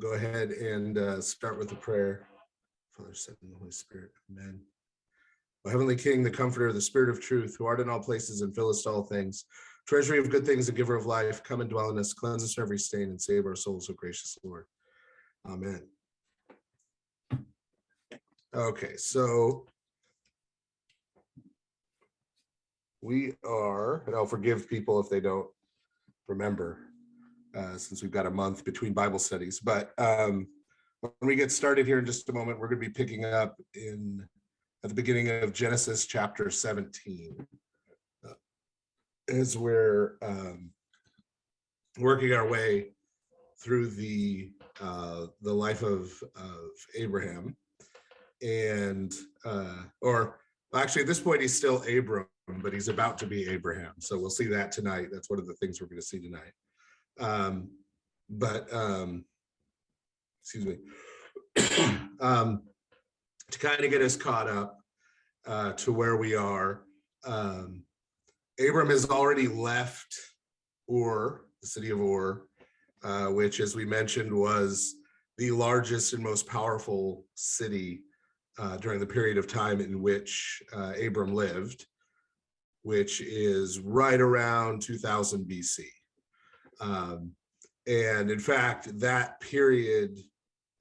go ahead and start with the prayer. Father, Son, and the Holy Spirit. Amen. O Heavenly King, the Comforter, the Spirit of Truth, who art in all places and fillest all things, treasury of good things, the giver of life, come and dwell in us, cleanse us from every stain, and save our souls, O gracious Lord. Amen. Okay, so we are, and I'll forgive people if they don't remember, since we've got a month between Bible studies, but when we get started here in just a moment, we're going to be picking up at the beginning of Genesis chapter 17, as we're working our way through the life of Abraham, and or actually at this point he's still Abram, but he's about to be Abraham. So we'll see that tonight. That's one of the things we're going to see tonight. Excuse me. To kind of get us caught up to where we are, Abram has already left Ur, the city of Ur, which, as we mentioned, was the largest and most powerful city during the period of time in which Abram lived, which is right around 2000 BC. And in fact, that period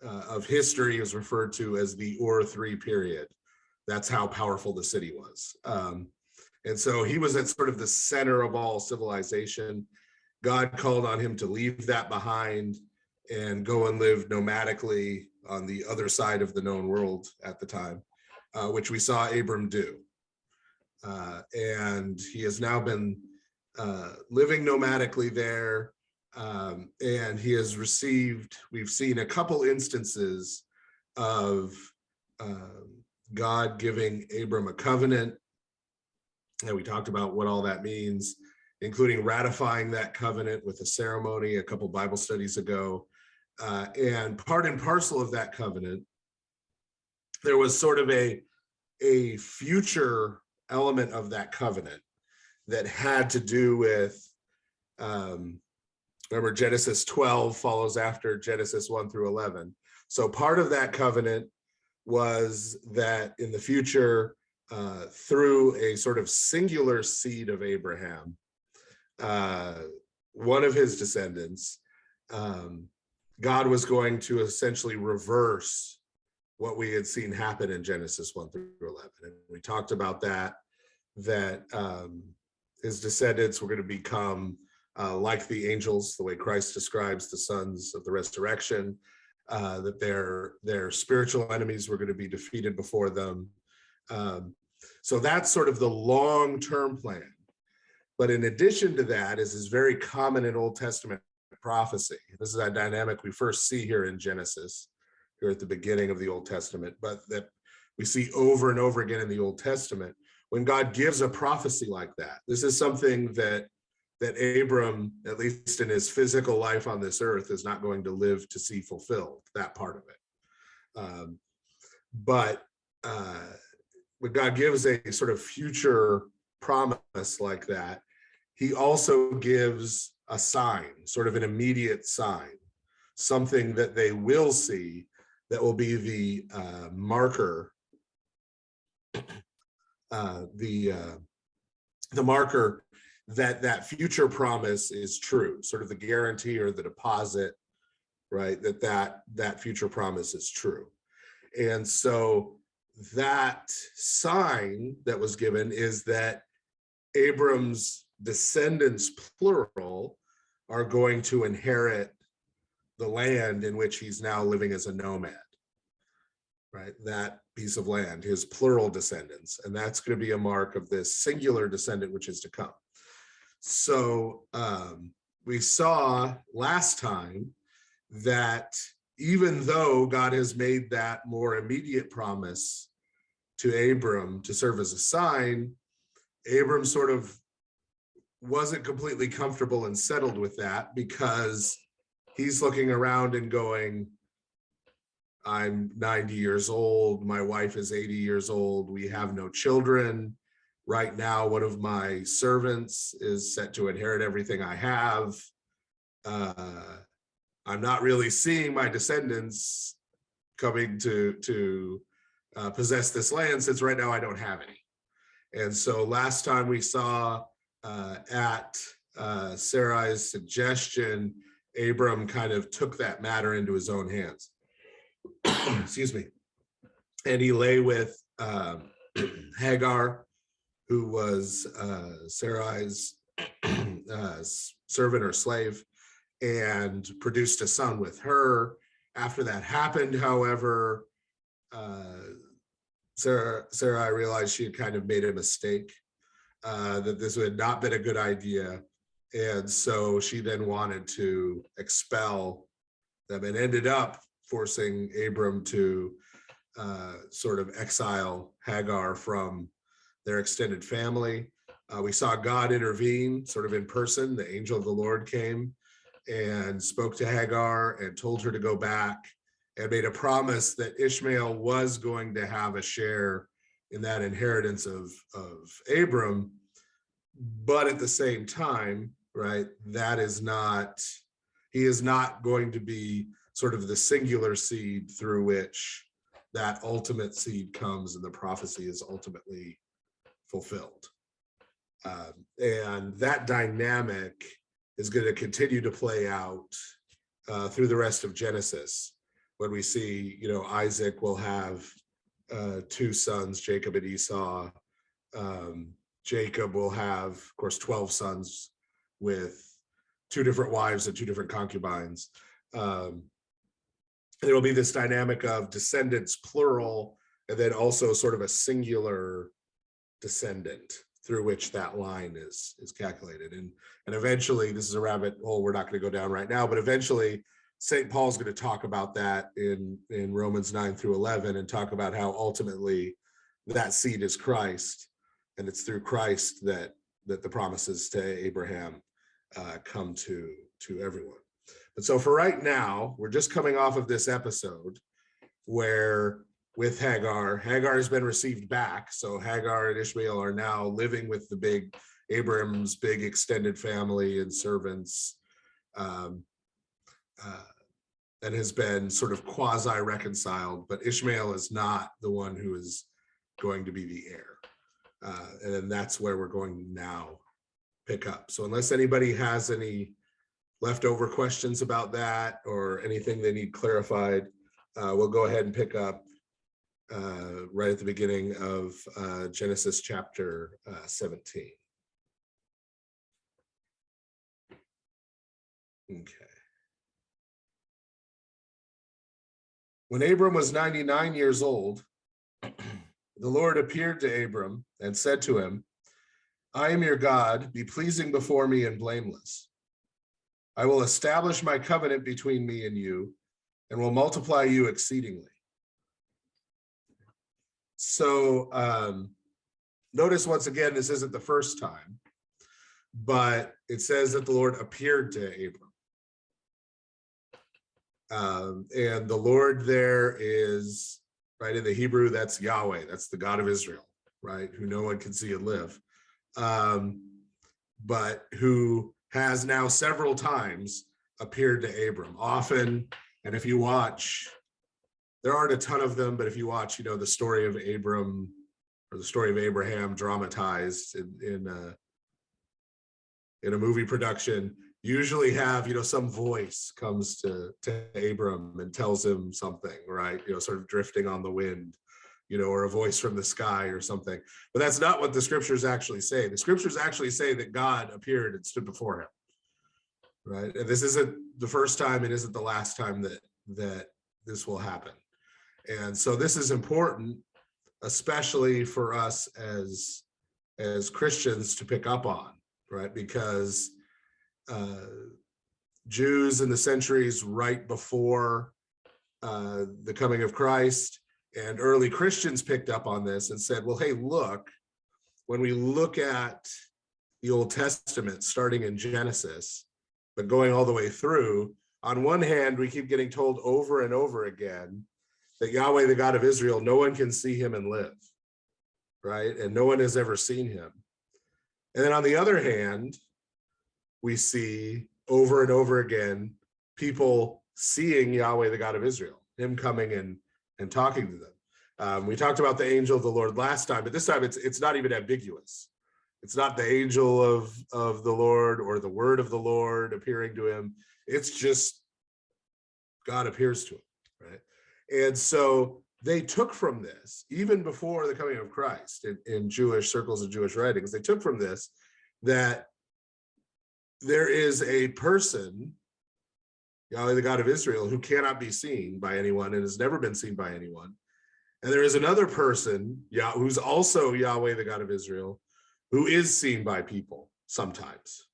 of history is referred to as the Ur III period. That's how powerful the city was. And so he was at sort of the center of all civilization. God called on him to leave that behind and go and live nomadically on the other side of the known world at the time, which we saw Abram do. And he has now been living nomadically there. And he has received, we've seen a couple instances of God giving Abram a covenant, and we talked about what all that means, including ratifying that covenant with a ceremony a couple Bible studies ago. And part and parcel of that covenant, there was sort of a future element of that covenant that had to do with, remember, Genesis 12 follows after Genesis 1 through 11. So part of that covenant was that in the future, through a sort of singular seed of Abraham, one of his descendants, God was going to essentially reverse what we had seen happen in Genesis 1 through 11. And we talked about that his descendants were going to become like the angels, the way Christ describes the sons of the resurrection, that their spiritual enemies were going to be defeated before them. So that's sort of the long-term plan. But in addition to that, as is very common in Old Testament prophecy, this is a dynamic we first see here in Genesis, here at the beginning of the Old Testament, but that we see over and over again in the Old Testament. When God gives a prophecy like that, this is something that Abram, at least in his physical life on this earth, is not going to live to see fulfilled, that part of it. But when God gives a sort of future promise like that, he also gives a sign, sort of an immediate sign, something that they will see that will be the marker, the marker that future promise is true, sort of the guarantee or the deposit, right, that future promise is true. And so that sign that was given is that Abram's descendants, plural, are going to inherit the land in which he's now living as a nomad, right? That piece of land, his plural descendants, and that's going to be a mark of this singular descendant which is to come. So we saw last time that even though God has made that more immediate promise to Abram to serve as a sign, Abram sort of wasn't completely comfortable and settled with that, because he's looking around and going, I'm 90 years old, my wife is 80 years old, we have no children. Right now, one of my servants is set to inherit everything I have. I'm not really seeing my descendants coming to possess this land, since right now I don't have any. And so last time we saw at Sarai's suggestion, Abram kind of took that matter into his own hands. Excuse me. And he lay with Hagar, who was Sarai's servant or slave, and produced a son with her. After that happened, however, Sarai realized she had kind of made a mistake, that this had not been a good idea. And so she then wanted to expel them and ended up forcing Abram to sort of exile Hagar from their extended family. We saw God intervene sort of in person. The angel of the Lord came and spoke to Hagar and told her to go back, and made a promise that Ishmael was going to have a share in that inheritance of Abram. But at the same time, right, he is not going to be sort of the singular seed through which that ultimate seed comes and the prophecy is ultimately fulfilled. And that dynamic is going to continue to play out through the rest of Genesis, when we see, Isaac will have two sons, Jacob and Esau. Jacob will have, of course, 12 sons with two different wives and two different concubines. There will be this dynamic of descendants, plural, and then also sort of a singular descendant through which that line is calculated. And eventually, this is a rabbit hole we're not going to go down right now, but eventually St. Paul's going to talk about that in Romans 9 through 11, and talk about how ultimately that seed is Christ, and it's through Christ that the promises to Abraham come to everyone. But so for right now, we're just coming off of this episode where with Hagar has been received back. So Hagar and Ishmael are now living with Abraham's big extended family and servants, and has been sort of quasi-reconciled, but Ishmael is not the one who is going to be the heir. And then that's where we're going to now pick up. So unless anybody has any leftover questions about that or anything they need clarified, we'll go ahead and pick up right at the beginning of Genesis chapter 17. Okay. When Abram was 99 years old, the Lord appeared to Abram and said to him, I am your God, be pleasing before me and blameless. I will establish my covenant between me and you, and will multiply you exceedingly. So notice once again, this isn't the first time, but it says that the Lord appeared to Abram. And the Lord there is, right, in the Hebrew, that's Yahweh, that's the God of Israel, right, who no one can see and live, but who has now several times appeared to Abram, often. And if you watch, there aren't a ton of them, but if you watch, the story of Abram or the story of Abraham dramatized in a movie production, usually have, some voice comes to Abram and tells him something, right? Sort of drifting on the wind, or a voice from the sky or something. But that's not what the scriptures actually say. The scriptures actually say that God appeared and stood before him, right? And this isn't the first time, it isn't the last time that this will happen. And so this is important, especially for us as Christians to pick up on, right? Because Jews in the centuries right before the coming of Christ and early Christians picked up on this and said, well, hey, look, when we look at the Old Testament, starting in Genesis, but going all the way through, on one hand, we keep getting told over and over again that Yahweh, the God of Israel, no one can see him and live, right? And no one has ever seen him. And then on the other hand, we see over and over again people seeing Yahweh, the God of Israel, him coming and talking to them. We talked about the angel of the Lord last time, but this time it's not even ambiguous. It's not the angel of the Lord or the word of the Lord appearing to him. It's just God appears to him, right? And so they took from this, even before the coming of Christ, in Jewish circles and Jewish writings, they took from this that there is a person, Yahweh, the God of Israel, who cannot be seen by anyone and has never been seen by anyone. And there is another person, who's also Yahweh, the God of Israel, who is seen by people sometimes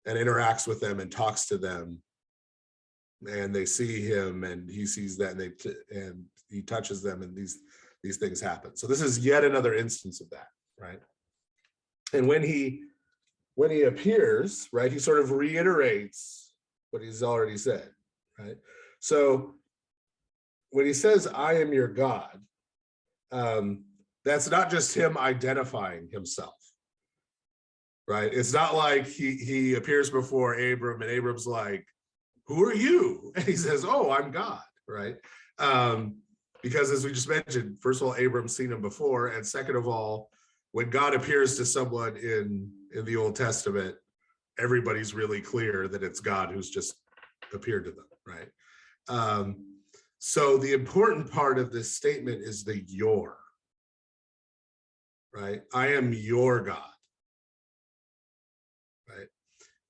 and interacts with them and talks to them. And they see him and he sees that, and he touches them, and these things happen. So this is yet another instance of that, right? And when he appears, right, he sort of reiterates what he's already said, right? So when he says, I am your God, that's not just him identifying himself, right? It's not like he appears before Abram and Abram's like, who are you? And he says, oh, I'm God, right? Because as we just mentioned, first of all, Abram's seen him before. And second of all, when God appears to someone in the Old Testament, everybody's really clear that it's God who's just appeared to them, right? So the important part of this statement is the your, right? I am your God, right?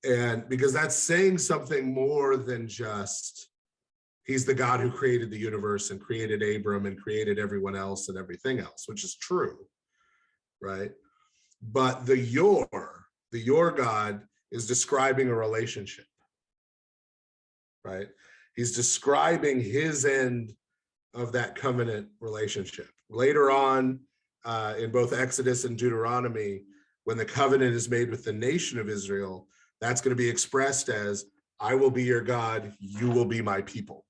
And because that's saying something more than just he's the God who created the universe and created Abram and created everyone else and everything else, which is true, right? But the your God is describing a relationship, right? He's describing his end of that covenant relationship. Later on, in both Exodus and Deuteronomy, when the covenant is made with the nation of Israel, that's going to be expressed as, I will be your God, you will be my people,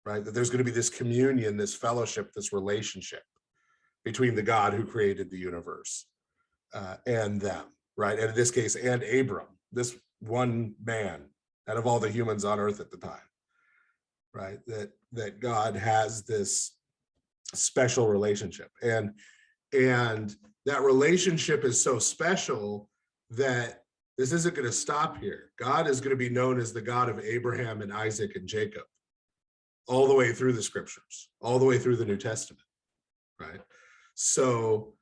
right? That there's going to be this communion, this fellowship, this relationship between the God who created the universe and them, right? And in this case, and Abram, this one man out of all the humans on earth at the time, right? That God has this special relationship. And that relationship is so special that this isn't going to stop here. God is going to be known as the God of Abraham and Isaac and Jacob all the way through the scriptures, all the way through the New Testament, right? So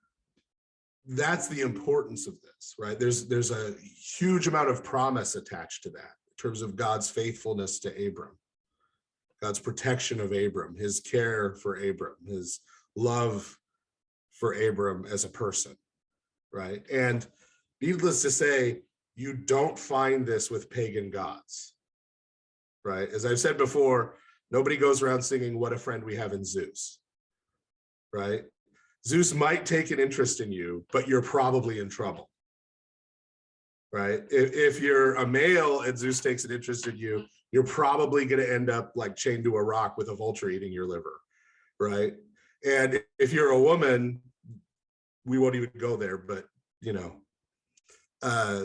that's the importance of this, right? There's a huge amount of promise attached to that in terms of God's faithfulness to Abram, God's protection of Abram, his care for Abram, his love for Abram as a person, right? And needless to say, you don't find this with pagan gods, right? As I've said before, nobody goes around singing, what a friend we have in Zeus, right? Zeus might take an interest in you, but you're probably in trouble, right? If you're a male and Zeus takes an interest in you, you're probably going to end up like chained to a rock with a vulture eating your liver, right? And if you're a woman, we won't even go there, but you know,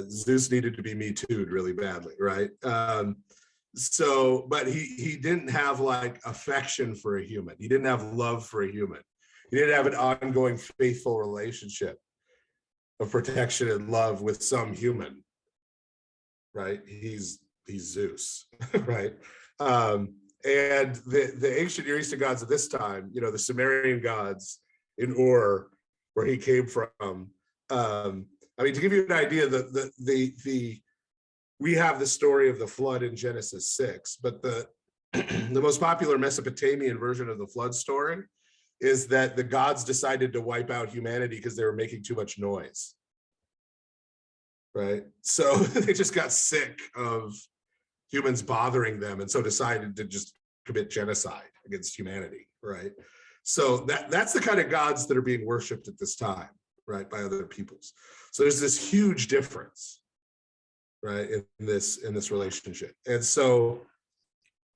Zeus needed to be Me Too'd really badly, right? So, but he didn't have like affection for a human. He didn't have love for a human. He didn't have an ongoing faithful relationship of protection and love with some human, right? He's Zeus, right? And the ancient Near Eastern gods of this time, you know, the Sumerian gods in Ur, where he came from. I mean, to give you an idea, we have the story of the flood in Genesis 6, but the most popular Mesopotamian version of the flood story is that the gods decided to wipe out humanity because they were making too much noise, right? So they just got sick of humans bothering them, and so decided to just commit genocide against humanity, right? So that's the kind of gods that are being worshipped at this time, right, by other peoples. So there's this huge difference, right, in this relationship. And so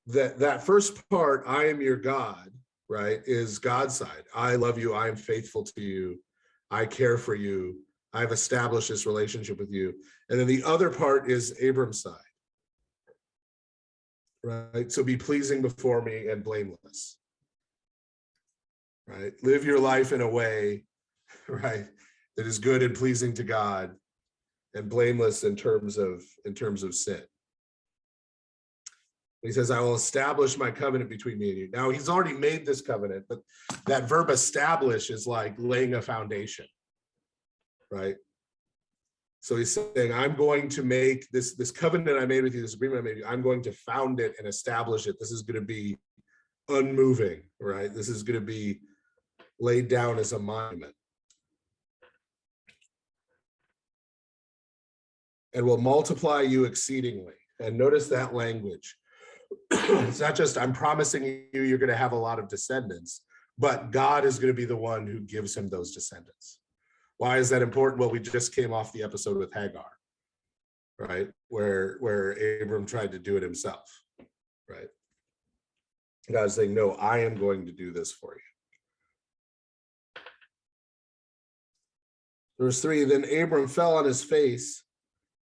that first part, I am your God, right, is God's side. I love you, I am faithful to you, I care for you, I've established this relationship with you. And then the other part is Abram's side, right? So be pleasing before me and blameless, right? Live your life in a way, right, that is good and pleasing to God and blameless in terms of sin. He says, I will establish my covenant between me and you. Now, he's already made this covenant, but that verb establish is like laying a foundation, right? So he's saying, I'm going to make this covenant I made with you, this agreement I made with you, I'm going to found it and establish it. This is going to be unmoving, right? This is going to be laid down as a monument. And will multiply you exceedingly. And notice that language. It's not just, I'm promising you, you're going to have a lot of descendants, but God is going to be the one who gives him those descendants. Why is that important? Well, we just came off the episode with Hagar, right? Where Abram tried to do it himself, right? God's saying, no, I am going to do this for you. Verse 3, then Abram fell on his face,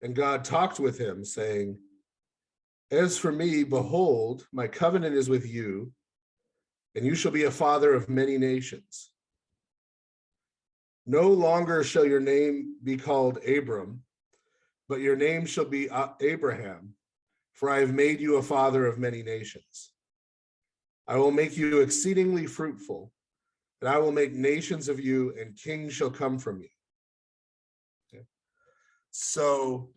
and God talked with him, saying, as for me, behold, my covenant is with you, and you shall be a father of many nations. No longer shall your name be called Abram, but your name shall be Abraham, for I have made you a father of many nations. I will make you exceedingly fruitful, and I will make nations of you, and kings shall come from you. Okay. So,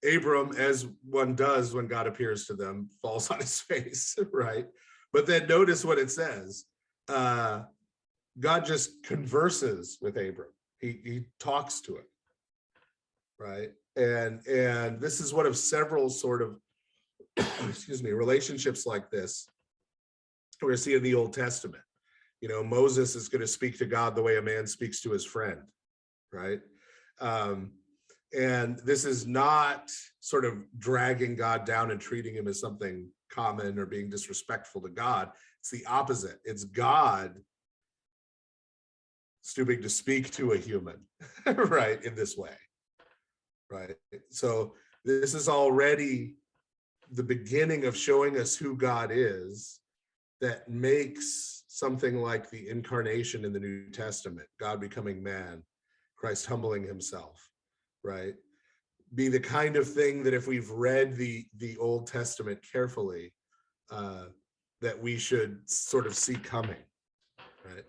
Abram, as one does when God appears to them, falls on his face, right? But then notice what it says. God just converses with Abram. He talks to him, right? And this is one of several sort of, excuse me, relationships like this we're seeing in the Old Testament. You know, Moses is going to speak to God the way a man speaks to his friend, right? And this is not sort of dragging God down and treating him as something common or being disrespectful to God. It's the opposite. It's God stooping to speak to a human, right, in this way, right? So this is already the beginning of showing us who God is that makes something like the incarnation in the New Testament, God becoming man, Christ humbling himself, right, be the kind of thing that if we've read the Old Testament carefully, that we should sort of see coming, right?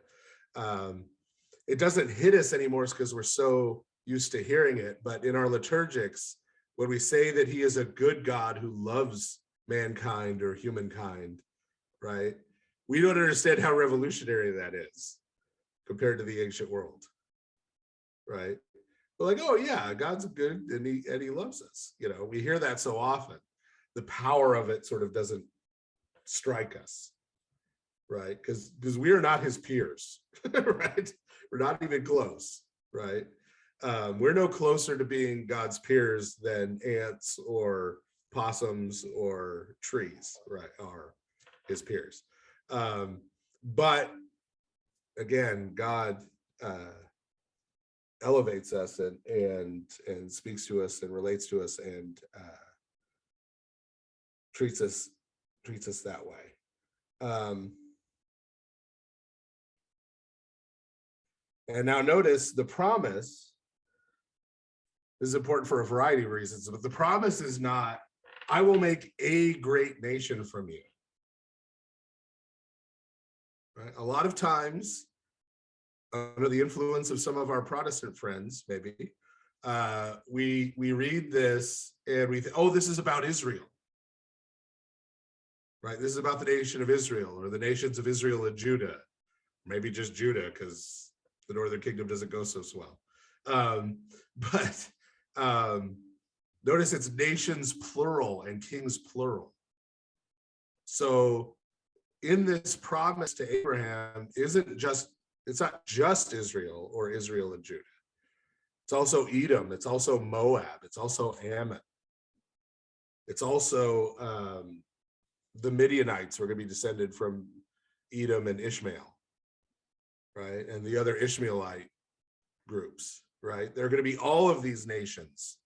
It doesn't hit us anymore because we're so used to hearing it, but in our liturgics, when we say that he is a good God who loves mankind or humankind, right, we don't understand how revolutionary that is compared to the ancient world, right? We're like, oh yeah, God's good and he loves us. You know, we hear that so often. The power of it sort of doesn't strike us, right? Because we are not his peers, right? We're not even close, right? We're no closer to being God's peers than ants or possums or trees, right? Are his peers. But again, God elevates us and speaks to us and relates to us and treats us that way. And now notice the promise is important for a variety of reasons, but the promise is not, I will make a great nation from you. Right? A lot of times, under the influence of some of our Protestant friends, maybe, we read this and we think, oh, this is about Israel. Right? This is about the nation of Israel or the nations of Israel and Judah. Maybe just Judah, because the Northern Kingdom doesn't go so swell. But notice it's nations plural and kings plural. So in this promise to Abraham, it's not just Israel or Israel and Judah. It's also Edom, it's also Moab, it's also Ammon. It's also the Midianites were going to be descended from Edom and Ishmael, right? And the other Ishmaelite groups, right? There are going to be all of these nations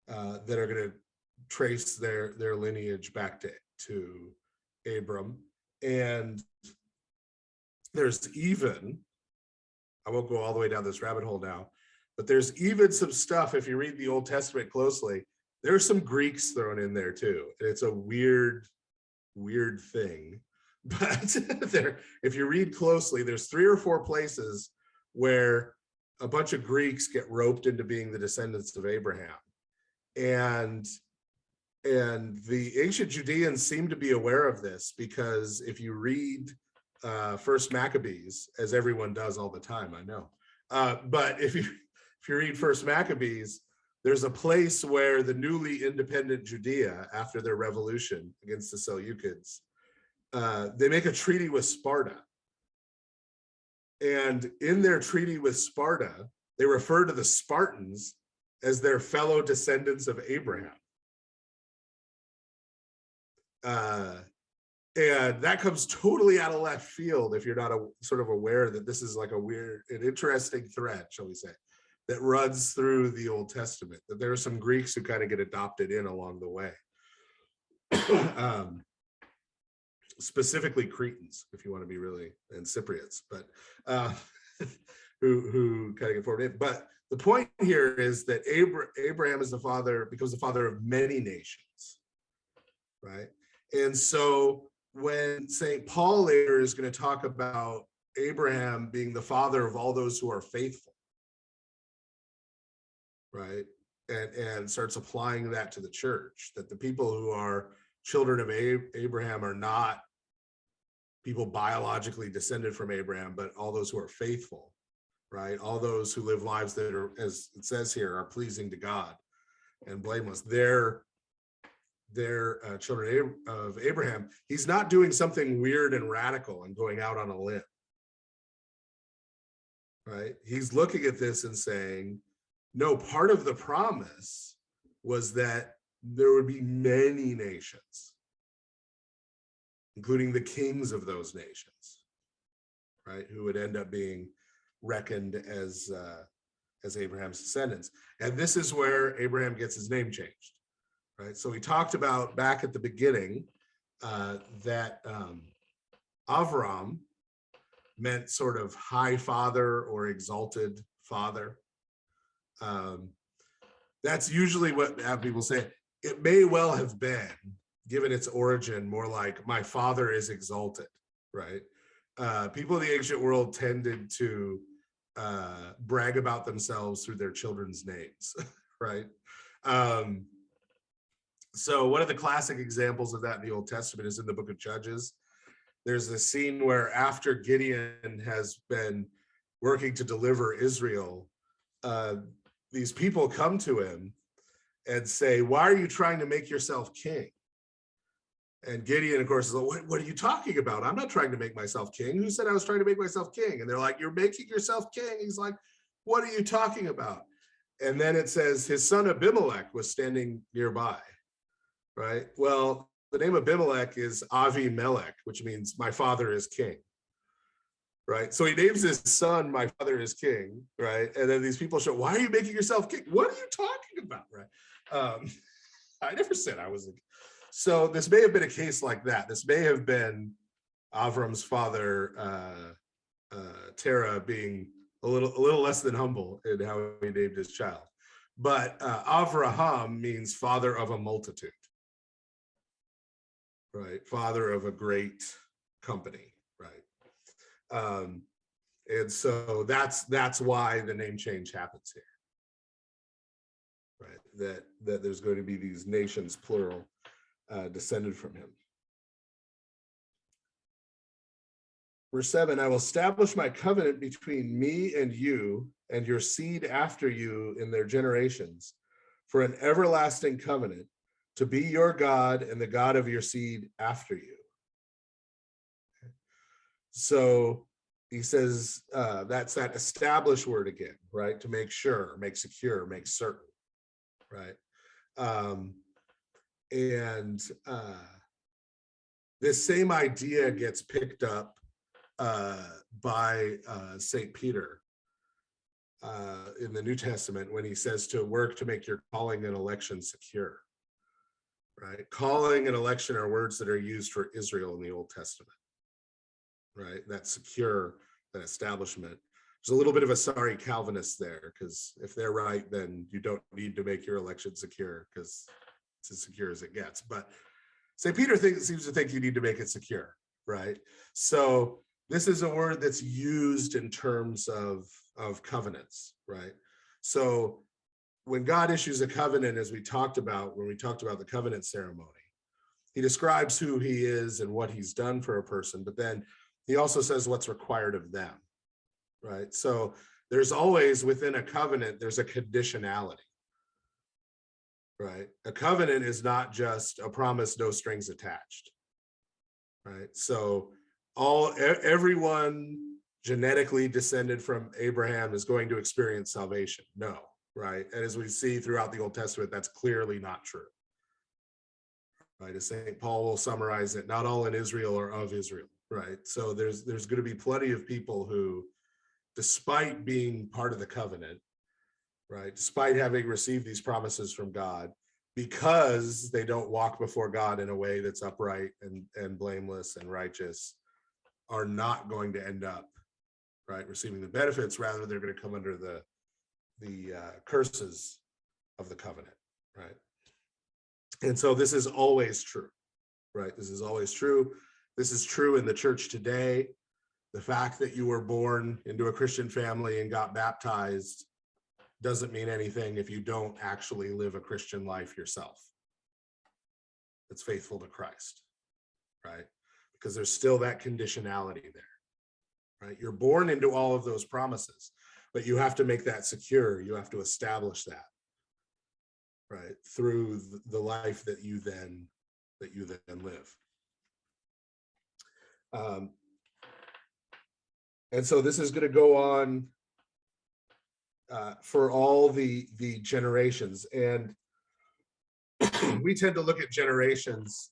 that are going to trace their lineage back to Abram. And there's even, I won't go all the way down this rabbit hole now, but there's even some stuff, if you read the Old Testament closely, there's some Greeks thrown in there too. And it's a weird thing. But there, if you read closely, there's 3 or 4 places where a bunch of Greeks get roped into being the descendants of Abraham. And the ancient Judeans seem to be aware of this, because if you read First Maccabees, as everyone does all the time, I know, but if you read First Maccabees, there's a place where the newly independent Judea, after their revolution against the Seleucids, they make a treaty with Sparta. And in their treaty with Sparta, they refer to the Spartans as their fellow descendants of Abraham. And that comes totally out of left field if you're not sort of aware that this is like an interesting thread, shall we say, that runs through the Old Testament, that there are some Greeks who kind of get adopted in along the way. Specifically Cretans, if you want to be really, and Cypriots, but who kind of get forward in. But the point here is that Abraham is the father, becomes the father of many nations, right? And so when St. Paul later is going to talk about Abraham being the father of all those who are faithful, right? And starts applying that to the church, that the people who are children of Abraham are not people biologically descended from Abraham, but all those who are faithful, right? All those who live lives that are, as it says here, are pleasing to God and blameless. They're children of Abraham. He's not doing something weird and radical and going out on a limb, right? He's looking at this and saying, no, part of the promise was that there would be many nations, including the kings of those nations, right, who would end up being reckoned as Abraham's descendants. And this is where Abraham gets his name changed, right? So we talked about back at the beginning that Avraham meant sort of high father or exalted father. That's usually what people say. It may well have been, given its origin, more like my father is exalted, right? People in the ancient world tended to brag about themselves through their children's names, right? So one of the classic examples of that in the Old Testament is in the book of Judges. There's this scene where after Gideon has been working to deliver Israel, these people come to him and say, why are you trying to make yourself king? And Gideon, of course, is like, what are you talking about? I'm not trying to make myself king. Who said I was trying to make myself king? And they're like, you're making yourself king. He's like, what are you talking about? And then it says his son Abimelech was standing nearby, right? Well, the name Abimelech is Avimelech, which means my father is king, right? So he names his son, my father is king, right? And then these people show, why are you making yourself king? What are you talking about, right? I never said I was a king. So this may have been a case like that. This may have been Avram's father, Terah, being a little less than humble in how he named his child. But Avraham means father of a multitude, right? Father of a great company, right? And so that's why the name change happens here, right? That there's going to be these nations, plural, descended from him. Verse 7, I will establish my covenant between me and you and your seed after you in their generations for an everlasting covenant to be your God and the God of your seed after you. So he says that's that establish word again, right? To make sure, make secure, make certain, right? And this same idea gets picked up by St. Peter in the New Testament when he says to work to make your calling and election secure, right? Calling and election are words that are used for Israel in the Old Testament, right? That secure, that establishment. There's a little bit of a sorry Calvinist there, because if they're right, then you don't need to make your election secure, because it's as secure as it gets. But St. Peter seems to think you need to make it secure, right? So this is a word that's used in terms of covenants, right? So when God issues a covenant, as we talked about when we talked about the covenant ceremony, he describes who he is and what he's done for a person, but then he also says what's required of them, right? So there's always, within a covenant, there's a conditionality, right? A covenant is not just a promise, no strings attached, right? So everyone genetically descended from Abraham is going to experience salvation. No, right? And as we see throughout the Old Testament, that's clearly not true, right? As St. Paul will summarize it, not all in Israel are of Israel, right? So there's going to be plenty of people who, despite being part of the covenant, right, despite having received these promises from God, because they don't walk before God in a way that's upright and blameless and righteous, are not going to end up, right, receiving the benefits. Rather, they're going to come under the curses of the covenant, right? And so this is always true, right? This is always true. This is true in the church today. The fact that you were born into a Christian family and got baptized doesn't mean anything if you don't actually live a Christian life yourself that's faithful to Christ, right? Because there's still that conditionality there, right? You're born into all of those promises, but you have to make that secure. You have to establish that, right, through the life that you then live. And so this is going to go on for all the generations, and we tend to look at generations.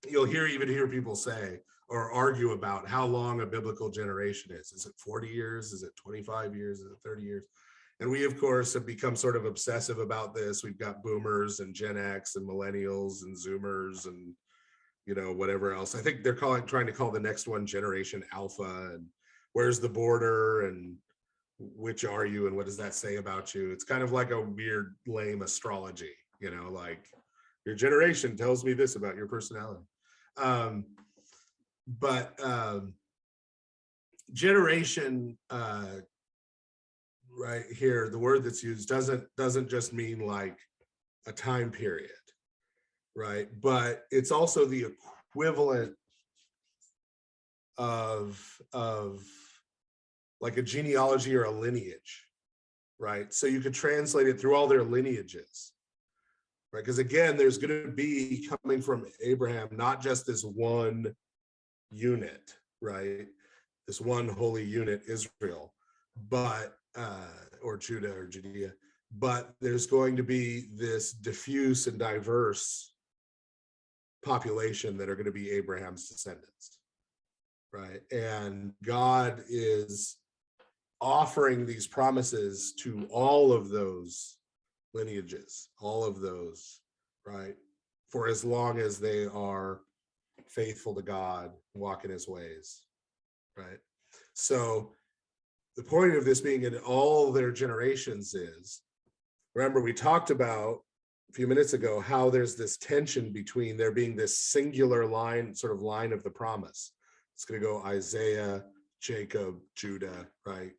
You'll even hear people say or argue about how long a biblical generation is. Is it 40 years? Is it 25 years? Is it 30 years? And we, of course, have become sort of obsessive about this. We've got boomers and Gen X and millennials and Zoomers and, you know, whatever else. I think they're trying to call the next one Generation Alpha, and where's the border, and which are you, and what does that say about you? It's kind of like a weird, lame astrology, you know, like your generation tells me this about your personality. But generation, right here, the word that's used doesn't just mean like a time period, right? But it's also the equivalent of like a genealogy or a lineage, right? So you could translate it through all their lineages, right? Because again, there's going to be, coming from Abraham, not just this one unit, right? This one holy unit, Israel, but or Judah or Judea, but there's going to be this diffuse and diverse population that are going to be Abraham's descendants, right? And God is offering these promises to all of those lineages, all of those, right, for as long as they are faithful to God, walk in his ways, right? So the point of this being in all their generations is, remember, we talked about a few minutes ago how there's this tension between there being this singular line, sort of line of the promise. It's going to go Isaiah, Jacob, Judah, right,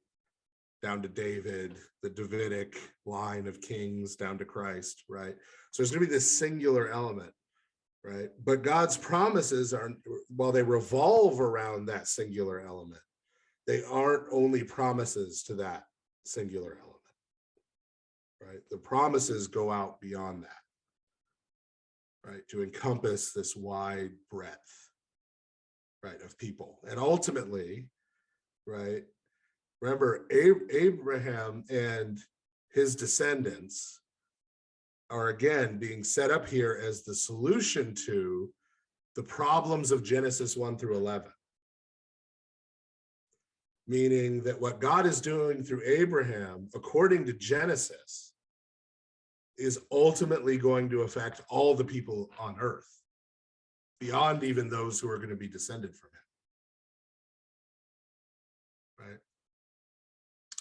down to David, the Davidic line of kings, down to Christ, right? So there's going to be this singular element, right? But God's promises are, while they revolve around that singular element, they aren't only promises to that singular element, right? The promises go out beyond that, right, to encompass this wide breadth, right, of people. And ultimately, right, remember, Abraham and his descendants are again being set up here as the solution to the problems of Genesis 1 through 11. Meaning that what God is doing through Abraham, according to Genesis, is ultimately going to affect all the people on earth, beyond even those who are going to be descended from him, right?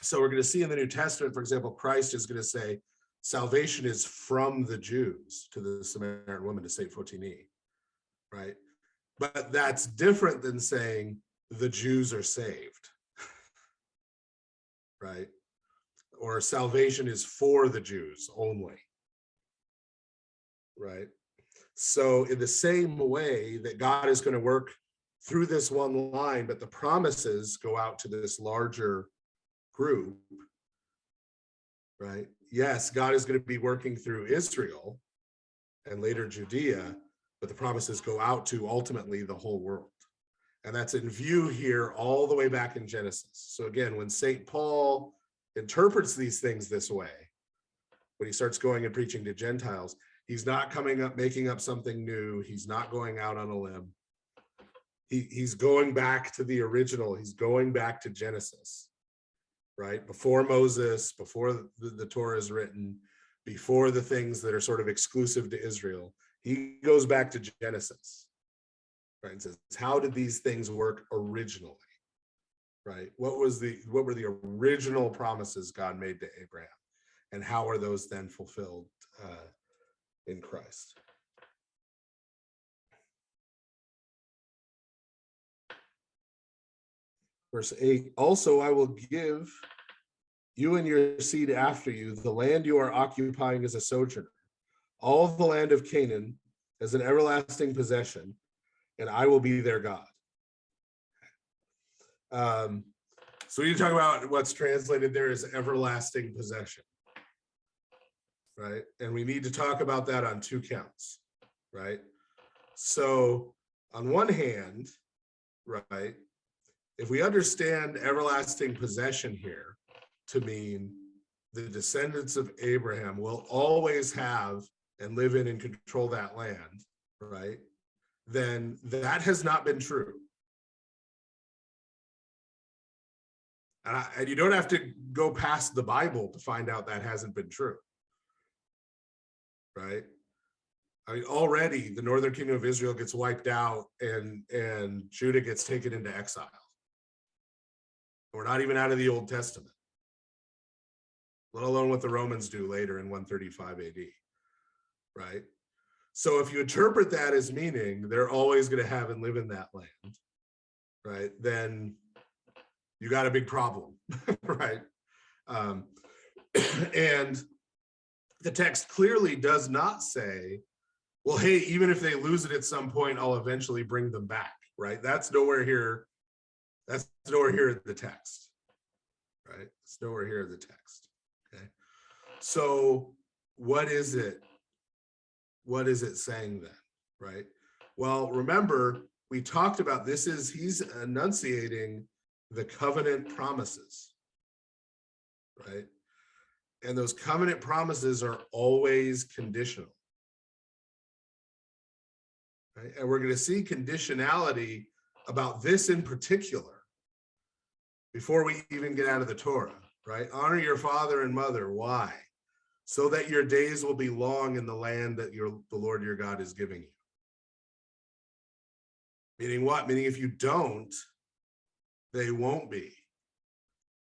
So we're going to see in the New Testament, for example, Christ is going to say, salvation is from the Jews to the Samaritan woman, to St. Fotini, right? But that's different than saying the Jews are saved, right? Or salvation is for the Jews only, right? So in the same way that God is going to work through this one line, but the promises go out to this larger group, right? Yes, God is going to be working through Israel and later Judea, but the promises go out to ultimately the whole world. And that's in view here all the way back in Genesis. So again, when St. Paul interprets these things this way, when he starts going and preaching to Gentiles, he's not coming up, making up something new. He's not going out on a limb. He's going back to the original. He's going back to Genesis, right? Before Moses, before the Torah is written, before the things that are sort of exclusive to Israel. He goes back to Genesis, right? And says, how did these things work originally, right? What were the original promises God made to Abraham? And how are those then fulfilled in Christ? Verse 8, also I will give you and your seed after you the land you are occupying as a sojourner, all the land of Canaan as an everlasting possession, and I will be their God. So you talk about what's translated there as everlasting possession, right? And we need to talk about that on two counts, right? So on one hand, right, if we understand everlasting possession here to mean the descendants of Abraham will always have and live in and control that land, right, then that has not been true. And you don't have to go past the Bible to find out that hasn't been true, right? I mean, already the northern kingdom of Israel gets wiped out and Judah gets taken into exile. We're not even out of the Old Testament, let alone what the Romans do later in 135 AD, right? So if you interpret that as meaning they're always going to have and live in that land, right, then you got a big problem, right? And the text clearly does not say, well, hey, even if they lose it at some point, I'll eventually bring them back, right? That's nowhere here. That's nowhere here in the text, right? It's nowhere here in the text, okay? So what is it? What is it saying then, right? Well, remember, we talked about this he's enunciating the covenant promises, right? And those covenant promises are always conditional, right? And we're going to see conditionality about this in particular before we even get out of the Torah, right? Honor your father and mother. Why? So that your days will be long in the land that the Lord your God is giving you. Meaning what? Meaning if you don't, they won't be,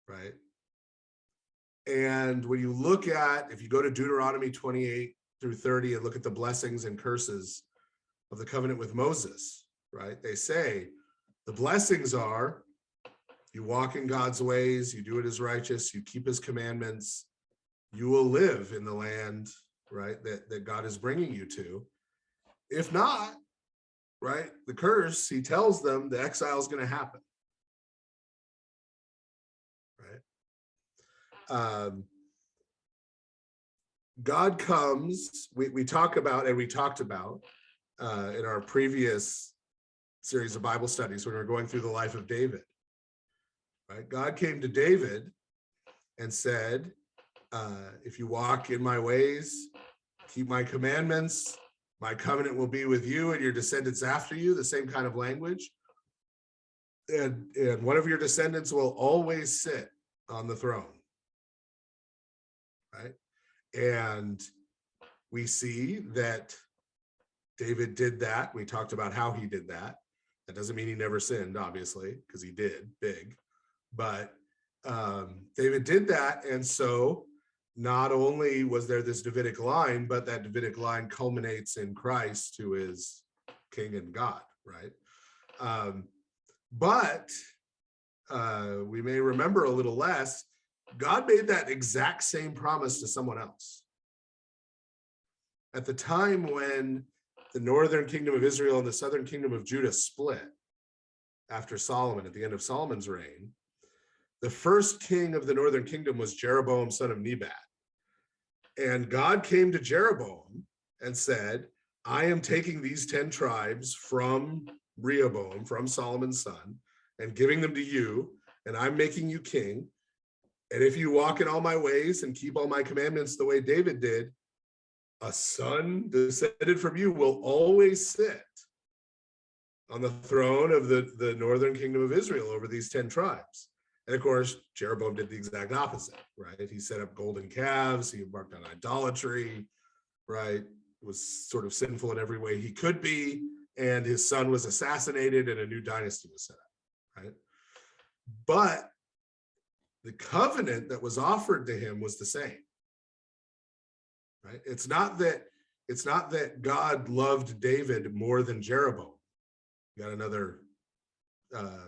right? And when you look at, if you go to Deuteronomy 28 through 30 and look at the blessings and curses of the covenant with Moses, right? They say the blessings are you walk in God's ways, you do it as righteous, you keep his commandments, you will live in the land, right, that God is bringing you to. If not, right, the curse, he tells them the exile is going to happen, right? God comes, we talked about in our previous series of Bible studies when we were going through the life of David, right? God came to David and said, if you walk in my ways, keep my commandments, my covenant will be with you and your descendants after you, the same kind of language. And one of your descendants will always sit on the throne, right? And We see that David did that. We talked about how he did that. That doesn't mean he never sinned, obviously, because he did, big. But David did that. And so not only was there this Davidic line, but that Davidic line culminates in Christ, who is King and God, right? But we may remember a little less, God made that exact same promise to someone else. At the time when the northern kingdom of Israel and the southern kingdom of Judah split after Solomon, at the end of Solomon's reign, the first king of the northern kingdom was Jeroboam, son of Nebat. And God came to Jeroboam and said, I am taking these 10 tribes from Rehoboam, from Solomon's son, and giving them to you, and I'm making you king. And if you walk in all my ways and keep all my commandments the way David did, a son descended from you will always sit on the throne of the northern kingdom of Israel over these 10 tribes. And of course, Jeroboam did the exact opposite, right? He set up golden calves, he embarked on idolatry, right? Was sort of sinful in every way he could be, and his son was assassinated and a new dynasty was set up, right? But the covenant that was offered to him was the same, right? It's not that God loved David more than Jeroboam. You got another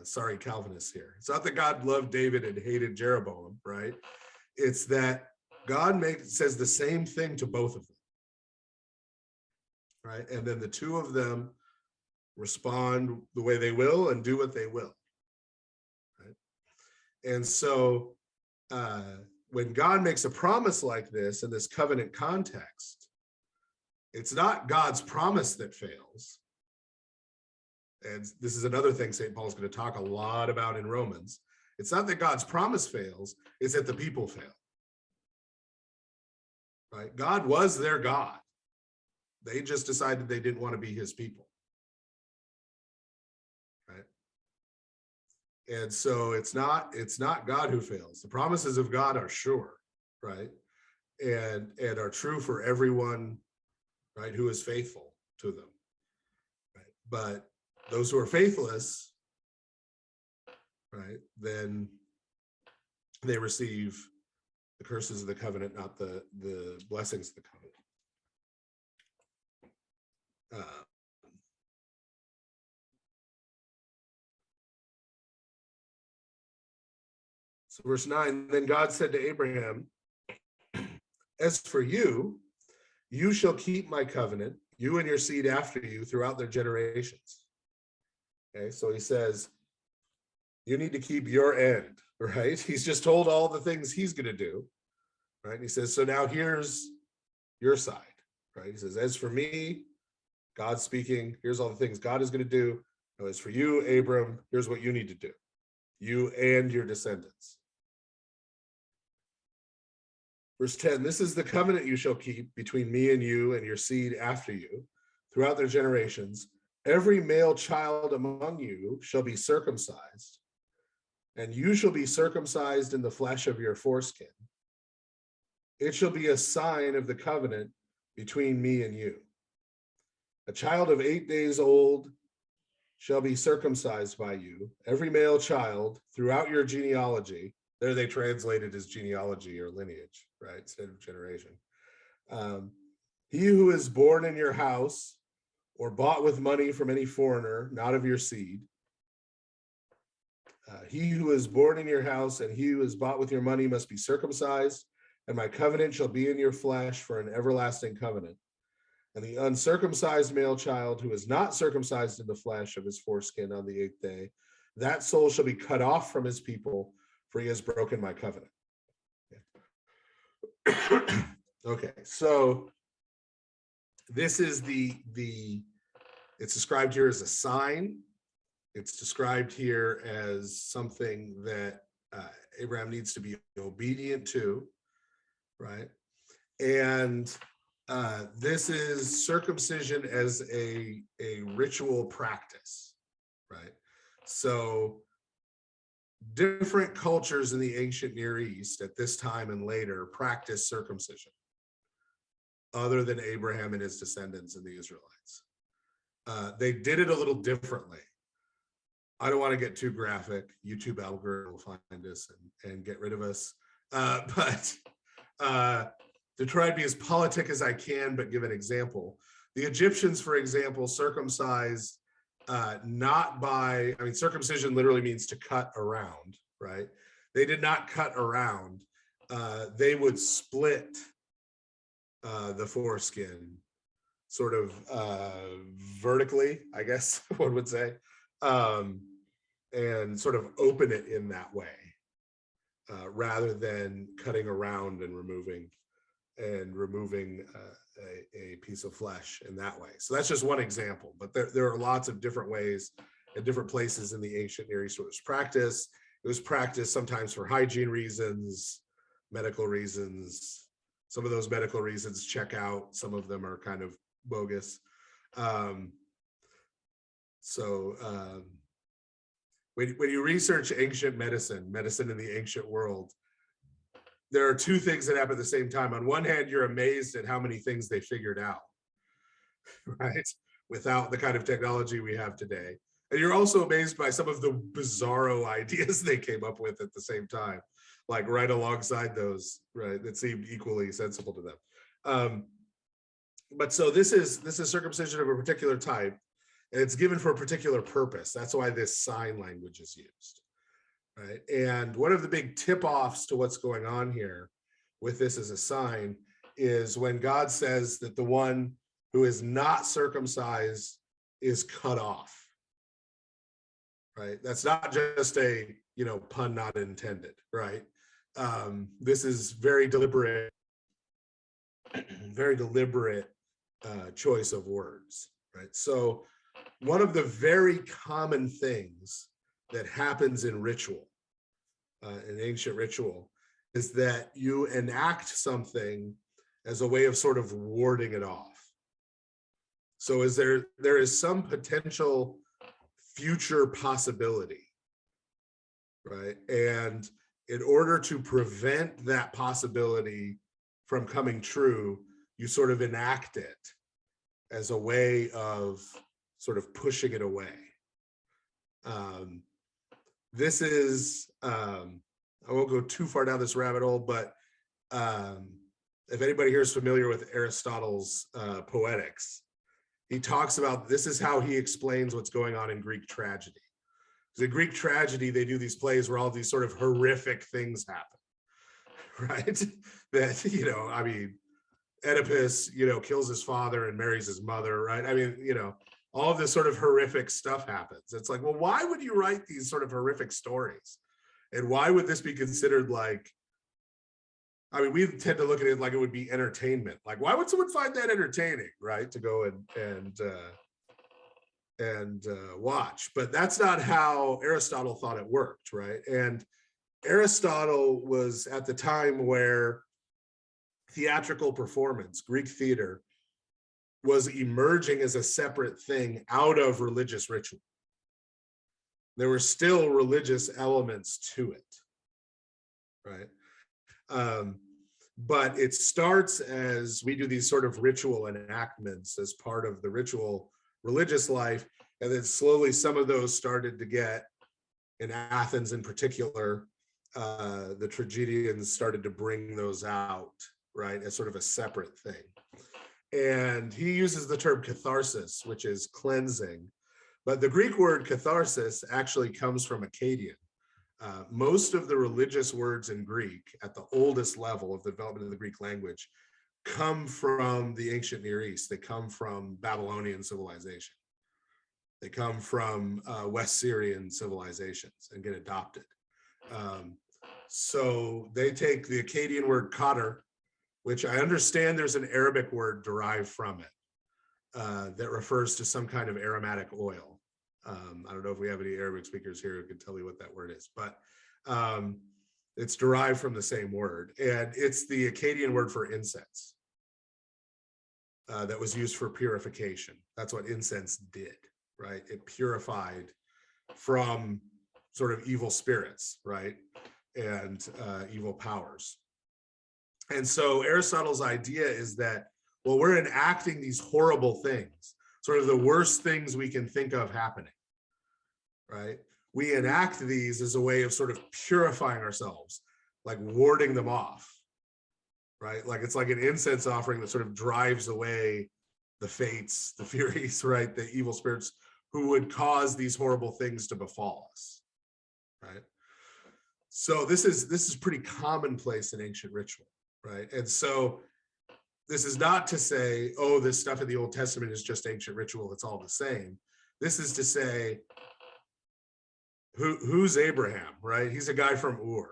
sorry Calvinist here. It's not that God loved David and hated Jeroboam, right? It's that God says the same thing to both of them, right? And then the two of them respond the way they will and do what they will, right? And so when God makes a promise like this in this covenant context, it's not God's promise that fails. And this is another thing St. Paul's going to talk a lot about in Romans. It's not that God's promise fails, it's that the people fail. Right? God was their God. They just decided they didn't want to be his people. Right? And so it's not God who fails. The promises of God are sure, right? And are true for everyone, right, who is faithful to them. Right? But those who are faithless, right, then they receive the curses of the covenant, not the blessings of the covenant. So verse 9, then God said to Abraham, as for you, you shall keep my covenant, you and your seed after you throughout their generations. Okay, so he says, you need to keep your end, right? He's just told all the things he's going to do, right? And he says, so now here's your side, right? He says, as for me, God speaking, here's all the things God is going to do. Now, as for you, Abram, here's what you need to do, you and your descendants. Verse 10, this is the covenant you shall keep between me and you and your seed after you throughout their generations. Every male child among you shall be circumcised, and you shall be circumcised in the flesh of your foreskin. It shall be a sign of the covenant between me and you. A child of 8 days old shall be circumcised by you, every male child throughout your genealogy. There they translate it as genealogy or lineage, right, instead of generation. He who is born in your house or bought with money from any foreigner, not of your seed. He who is born in your house and he who is bought with your money must be circumcised, and my covenant shall be in your flesh for an everlasting covenant. And the uncircumcised male child who is not circumcised in the flesh of his foreskin on the 8th day, that soul shall be cut off from his people, for he has broken my covenant. Okay, so this is it's described here as a sign. It's described here as something that Abraham needs to be obedient to, right? And this is circumcision as a ritual practice, right? So different cultures in the ancient Near East at this time and later practice circumcision. other than Abraham and his descendants and the Israelites. They did it a little differently. I don't want to get too graphic. YouTube algorithm will find us and get rid of us. But to try and be as politic as I can, but give an example. The Egyptians, for example, circumcised not by, I mean, circumcision literally means to cut around, right? They did not cut around. They would split the foreskin sort of vertically, I guess one would say, and sort of open it in that way, rather than cutting around and removing a piece of flesh in that way. So that's just one example, but there are lots of different ways and different places in the ancient Near East where it was practiced. It was practiced sometimes for hygiene reasons, medical reasons. Some of those medical reasons check out. Some of them are kind of bogus. When you research ancient medicine in the ancient world, there are two things that happen at the same time. On one hand, you're amazed at how many things they figured out, right? Without the kind of technology we have today. And you're also amazed by some of the bizarro ideas they came up with at the same time, like right alongside those, right, that seemed equally sensible to them. But so this is circumcision of a particular type, and it's given for a particular purpose. That's why this sign language is used, right? And one of the big tip-offs to what's going on here with this as a sign is when God says that the one who is not circumcised is cut off, right? That's not just a, pun not intended, right? This is very deliberate choice of words, right? So one of the very common things that happens in ritual, in ancient ritual, is that you enact something as a way of sort of warding it off. So there is some potential future possibility, right? And in order to prevent that possibility from coming true, you sort of enact it as a way of sort of pushing it away. This is, I won't go too far down this rabbit hole, but if anybody here is familiar with Aristotle's Poetics, he talks about, this is how he explains what's going on in Greek tragedy. Because in Greek tragedy, they do these plays where all these sort of horrific things happen, right? That, Oedipus, kills his father and marries his mother, right? All of this sort of horrific stuff happens. It's like, well, why would you write these sort of horrific stories? And why would this be considered like, we tend to look at it like it would be entertainment. Like, why would someone find that entertaining, right? To go and watch. But that's not how Aristotle thought it worked, right? And Aristotle was at the time where theatrical performance, Greek theater, was emerging as a separate thing out of religious ritual. There were still religious elements to it, right? But it starts as we do these sort of ritual enactments as part of the ritual religious life, and then slowly some of those started to get, in Athens in particular, the tragedians started to bring those out, right, as sort of a separate thing. And he uses the term catharsis, which is cleansing. But the Greek word catharsis actually comes from Akkadian. Most of the religious words in Greek at the oldest level of the development of the Greek language come from the ancient Near East. They come from Babylonian civilization. They come from West Syrian civilizations and get adopted. So they take the Akkadian word qatar, which I understand there's an Arabic word derived from it that refers to some kind of aromatic oil. I don't know if we have any Arabic speakers here who can tell me what that word is, but it's derived from the same word. And it's the Akkadian word for incense that was used for purification. That's what incense did, right? It purified from sort of evil spirits, right? And evil powers. And so Aristotle's idea is that Well, we're enacting these horrible things, sort of the worst things we can think of happening, right? We enact these as a way of sort of purifying ourselves, like warding them off, right? Like it's like an incense offering that sort of drives away the fates, the furies, right? The evil spirits who would cause these horrible things to befall us, right? So this is pretty commonplace in ancient ritual, right? And so this is not to say, oh, this stuff in the Old Testament is just ancient ritual, it's all the same. This is to say, who's Abraham, right? He's a guy from Ur.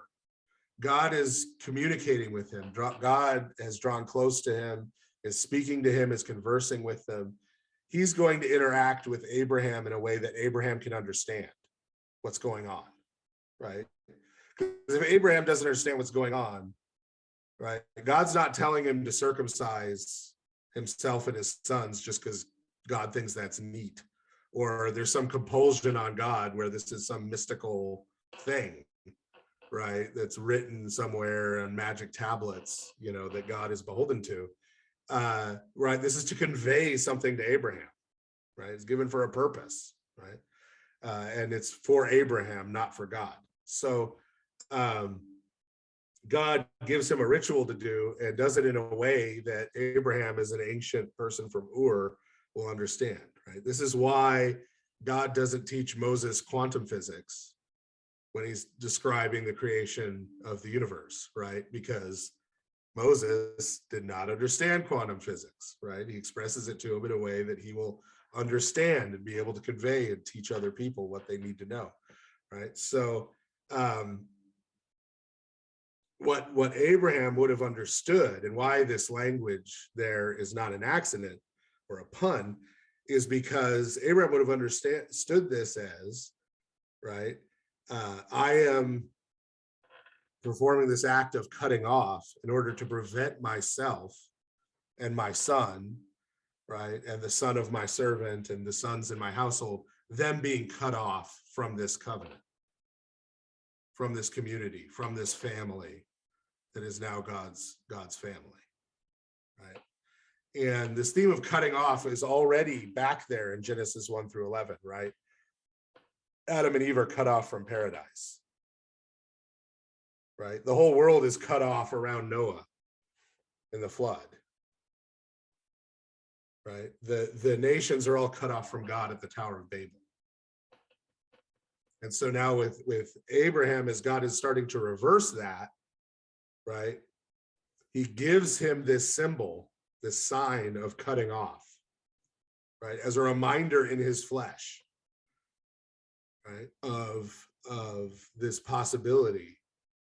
God is communicating with him. God has drawn close to him, is speaking to him, is conversing with him. He's going to interact with Abraham in a way that Abraham can understand what's going on, right? Because if Abraham doesn't understand what's going on, right, God's not telling him to circumcise himself and his sons just because God thinks that's neat, or there's some compulsion on God where this is some mystical thing, right, that's written somewhere on magic tablets, you know, that God is beholden to. Right, this is to convey something to Abraham, right? It's given for a purpose, right? And it's for Abraham, not for God. So God gives him a ritual to do and does it in a way that Abraham, as an ancient person from Ur, will understand, right? This is why God doesn't teach Moses quantum physics when he's describing the creation of the universe, right? Because Moses did not understand quantum physics, right? He expresses it to him in a way that he will understand and be able to convey and teach other people what they need to know, right? So what Abraham would have understood, and why this language there is not an accident or a pun, is because Abraham would have understood this as, right, I am performing this act of cutting off in order to prevent myself and my son, right, and the son of my servant and the sons in my household, them being cut off from this covenant, from this community, from this family that is now God's family, right? And this theme of cutting off is already back there in Genesis 1-11, right? Adam and Eve are cut off from paradise, right? The whole world is cut off around Noah in the flood, right? The nations are all cut off from God at the Tower of Babel. And so now with Abraham, as God is starting to reverse that, right, he gives him this symbol, this sign of cutting off, right, as a reminder in his flesh, right, of this possibility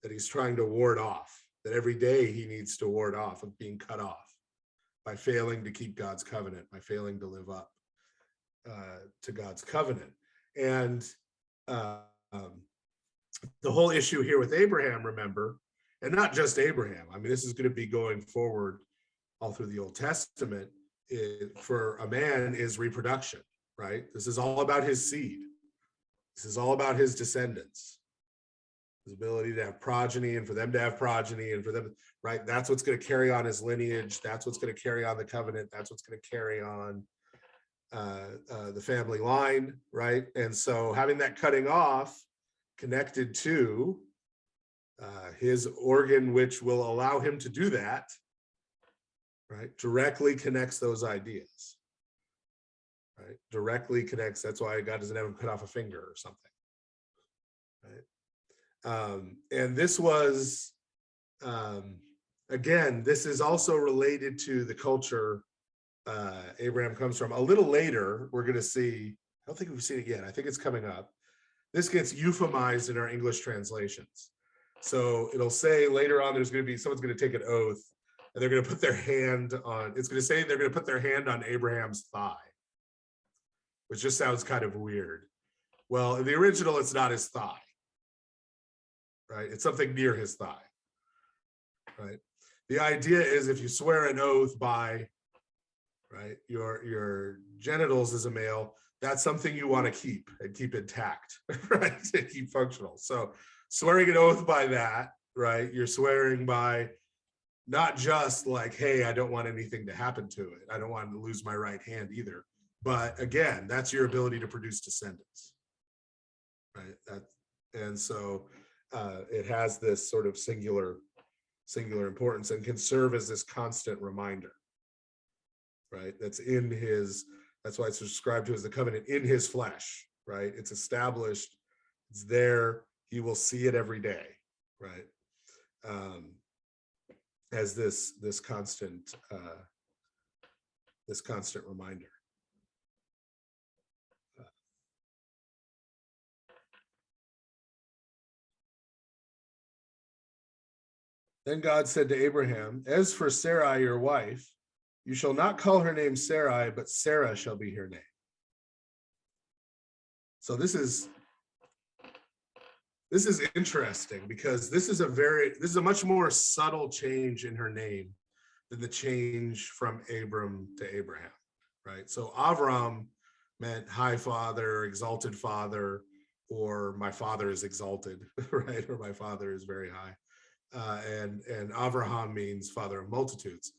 that he's trying to ward off, that every day he needs to ward off of being cut off by failing to keep God's covenant, by failing to live up to God's covenant. And the whole issue here with Abraham, remember, and not just Abraham, I mean, this is going to be going forward all through the Old Testament, for a man is reproduction, right? This is all about his seed. This is all about his descendants, his ability to have progeny, and for them to have progeny, and for them, right? That's what's going to carry on his lineage. That's what's going to carry on the covenant. That's what's going to carry on the family line, right? And so having that cutting off connected to his organ, which will allow him to do that, right, directly connects those ideas, right? Directly connects. That's why God doesn't have him cut off a finger or something, right? And this was, again, this is also related to the culture Abraham comes from. A little later, we're going to see, I don't think we've seen it yet, I think it's coming up. This gets euphemized in our English translations. So it'll say later on, there's going to be, someone's going to take an oath, and they're going to put their hand on, it's going to say they're going to put their hand on Abraham's thigh, which just sounds kind of weird. Well, in the original, it's not his thigh, right? It's something near his thigh, right? The idea is if you swear an oath by, right, your genitals as a male, that's something you want to keep and keep intact, right? To keep functional. So swearing an oath by that, right? You're swearing by not just like, hey, I don't want anything to happen to it. I don't want to lose my right hand either. But again, that's your ability to produce descendants, right? And so it has this sort of singular importance and can serve as this constant reminder, right? That's why it's described to as the covenant in his flesh, right? It's established, it's there, he will see it every day, right? As this constant reminder. Then God said to Abraham, as for Sarai, your wife, you shall not call her name Sarai, but Sarah shall be her name. So this is interesting because this is a much more subtle change in her name than the change from Abram to Abraham, right? So Avraham meant high father, exalted father, or my father is exalted, right? Or my father is very high. And Avraham means father of multitudes.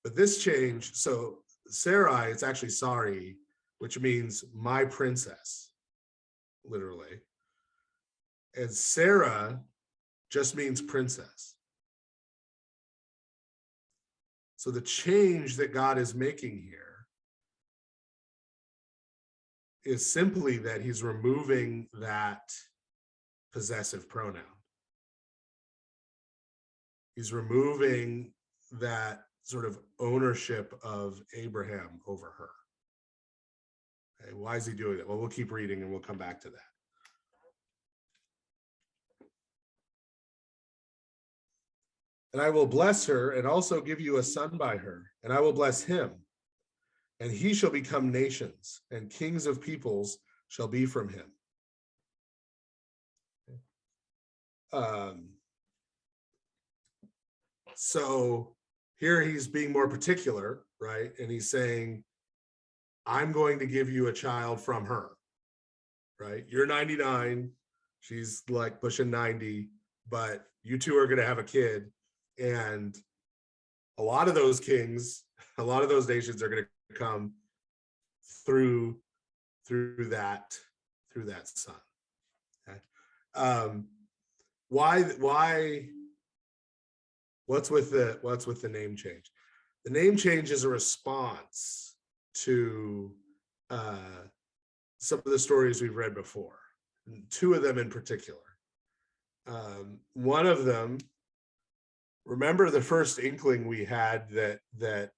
But this change, so Sarai, it's actually Sari, which means my princess, literally. And Sarah just means princess. So the change that God is making here is simply that he's removing that possessive pronoun. He's removing that sort of ownership of Abraham over her. Okay, why is he doing that? Well, we'll keep reading and we'll come back to that. And I will bless her and also give you a son by her, and I will bless him, and he shall become nations, and kings of peoples shall be from him. So here he's being more particular, right? And he's saying, I'm going to give you a child from her, right? You're 99, she's like pushing 90, but you two are going to have a kid. And a lot of those kings, a lot of those nations are going to come through that son. Okay. Why? What's with the name change? The name change is a response to some of the stories we've read before. Two of them in particular. One of them. Remember the first inkling we had that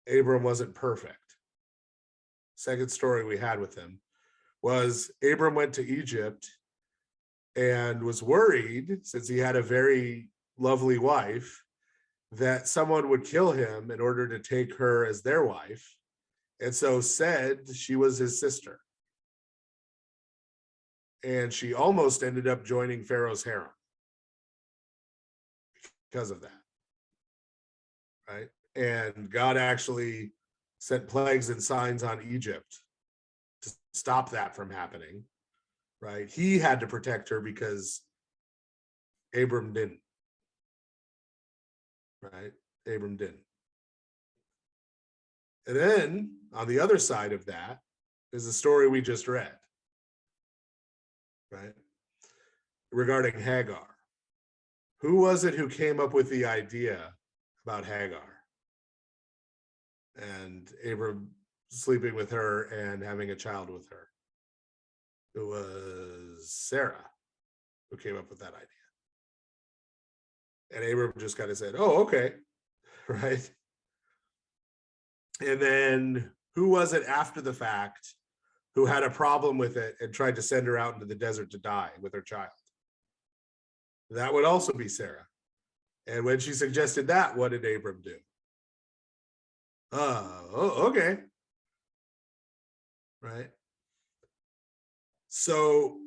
Abram wasn't perfect. Second story we had with him was Abram went to Egypt and was worried, since he had a very lovely wife, that someone would kill him in order to take her as their wife, and so said she was his sister. And she almost ended up joining Pharaoh's harem because of that, right? And God actually sent plagues and signs on Egypt to stop that from happening, right? He had to protect her because Abram didn't, right? Abram didn't. And then on the other side of that is the story we just read, right? Regarding Hagar. Who was it who came up with the idea about Hagar and Abram sleeping with her and having a child with her? It was Sarah who came up with that idea. And Abram just kind of said, oh, okay, right? And then who was it after the fact who had a problem with it and tried to send her out into the desert to die with her child? That would also be Sarah. And when she suggested that, what did Abram do? Oh, okay. Right? So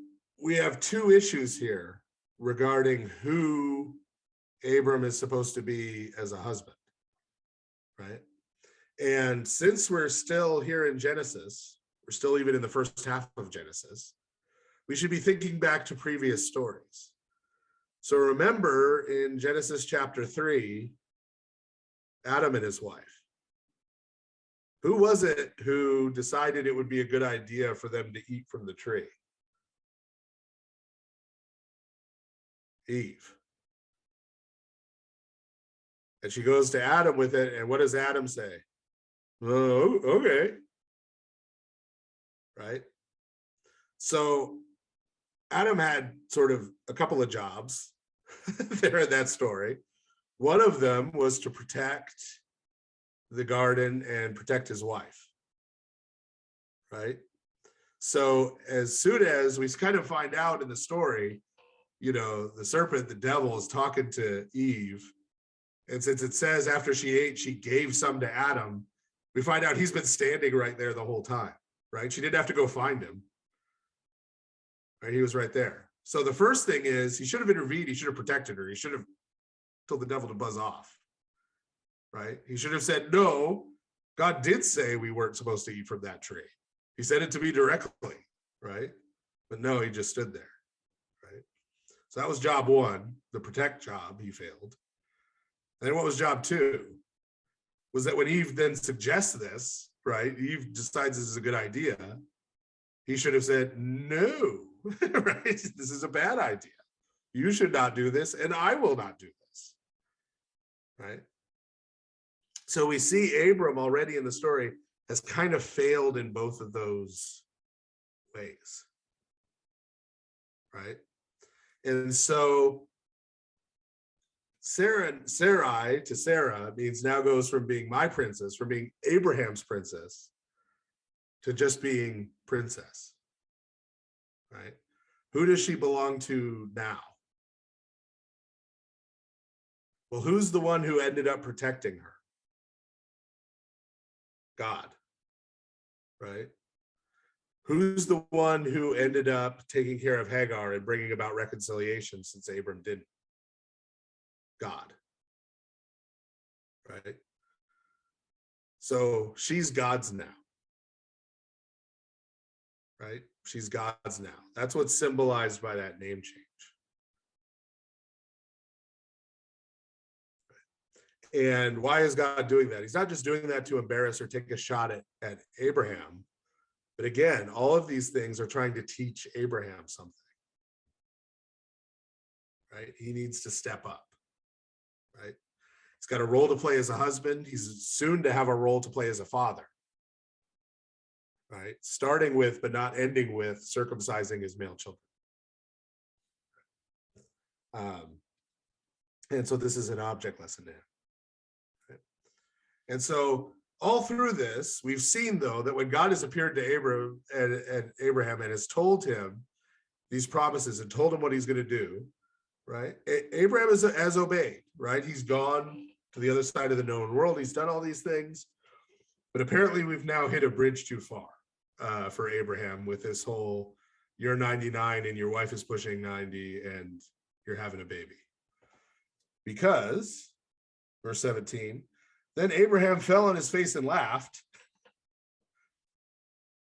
we have two issues here regarding who Abram is supposed to be as a husband, right? And since we're still here in Genesis, we're still even in the first half of Genesis, we should be thinking back to previous stories. So remember in Genesis chapter 3, Adam and his wife. Who was it who decided it would be a good idea for them to eat from the tree? Eve. And she goes to Adam with it, and what does Adam say? Oh, okay. Right? So Adam had sort of a couple of jobs there in that story. One of them was to protect the garden and protect his wife, right? So as soon as we kind of find out in the story, the serpent, the devil, is talking to Eve, and since it says after she ate, she gave some to Adam, we find out he's been standing right there the whole time, right? She didn't have to go find him, right? He was right there. So the first thing is he should have intervened. He should have protected her. He should have told the devil to buzz off, right? He should have said, no, God did say we weren't supposed to eat from that tree. He said it to me directly, right? But no, he just stood there, right? So that was job one, the protect job. He failed. And then what was job two? Was that when Eve then suggests this, right? Eve decides this is a good idea. He should have said, no, right? This is a bad idea. You should not do this, and I will not do this, right? So we see Abram already in the story has kind of failed in both of those ways, right? And so Sarai to Sarah means now goes from being my princess, from being Abraham's princess, to just being princess, right? Who does she belong to now? Well, who's the one who ended up protecting her? God, right? Who's the one who ended up taking care of Hagar and bringing about reconciliation since Abram didn't? God, right? So she's God's now, right? She's God's now. That's what's symbolized by that name change. And why is God doing that? He's not just doing that to embarrass or take a shot at Abraham. But again, all of these things are trying to teach Abraham something, right? He needs to step up, right? He's got a role to play as a husband. He's soon to have a role to play as a father, right? Starting with, but not ending with, circumcising his male children. And so this is an object lesson now. And so all through this, we've seen, though, that when God has appeared to Abraham and has told him these promises and told him what he's going to do, right? Abraham has obeyed, right? He's gone to the other side of the known world. He's done all these things. But apparently we've now hit a bridge too far for Abraham with this whole, you're 99 and your wife is pushing 90 and you're having a baby. Because, verse 17, then Abraham fell on his face and laughed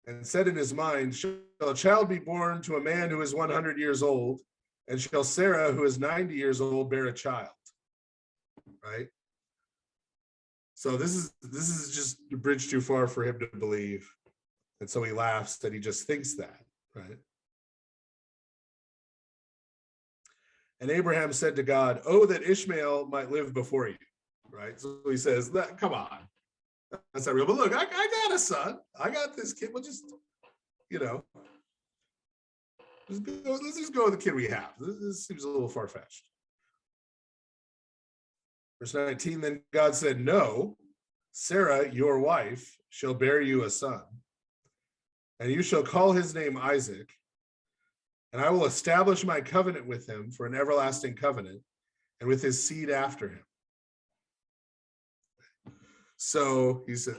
and said in his mind, shall a child be born to a man who is 100 years old, and shall Sarah, who is 90 years old, bear a child? Right? So this is just a bridge too far for him to believe. And so he laughs that he just thinks that, right? And Abraham said to God, oh, that Ishmael might live before you. Right? So he says, come on. That's not real. But look, I got a son. I got this kid. We'll just, let's just go with the kid we have. This seems a little far-fetched. Verse 19, then God said, no, Sarah, your wife, shall bear you a son, and you shall call his name Isaac, and I will establish my covenant with him for an everlasting covenant, and with his seed after him. So he said,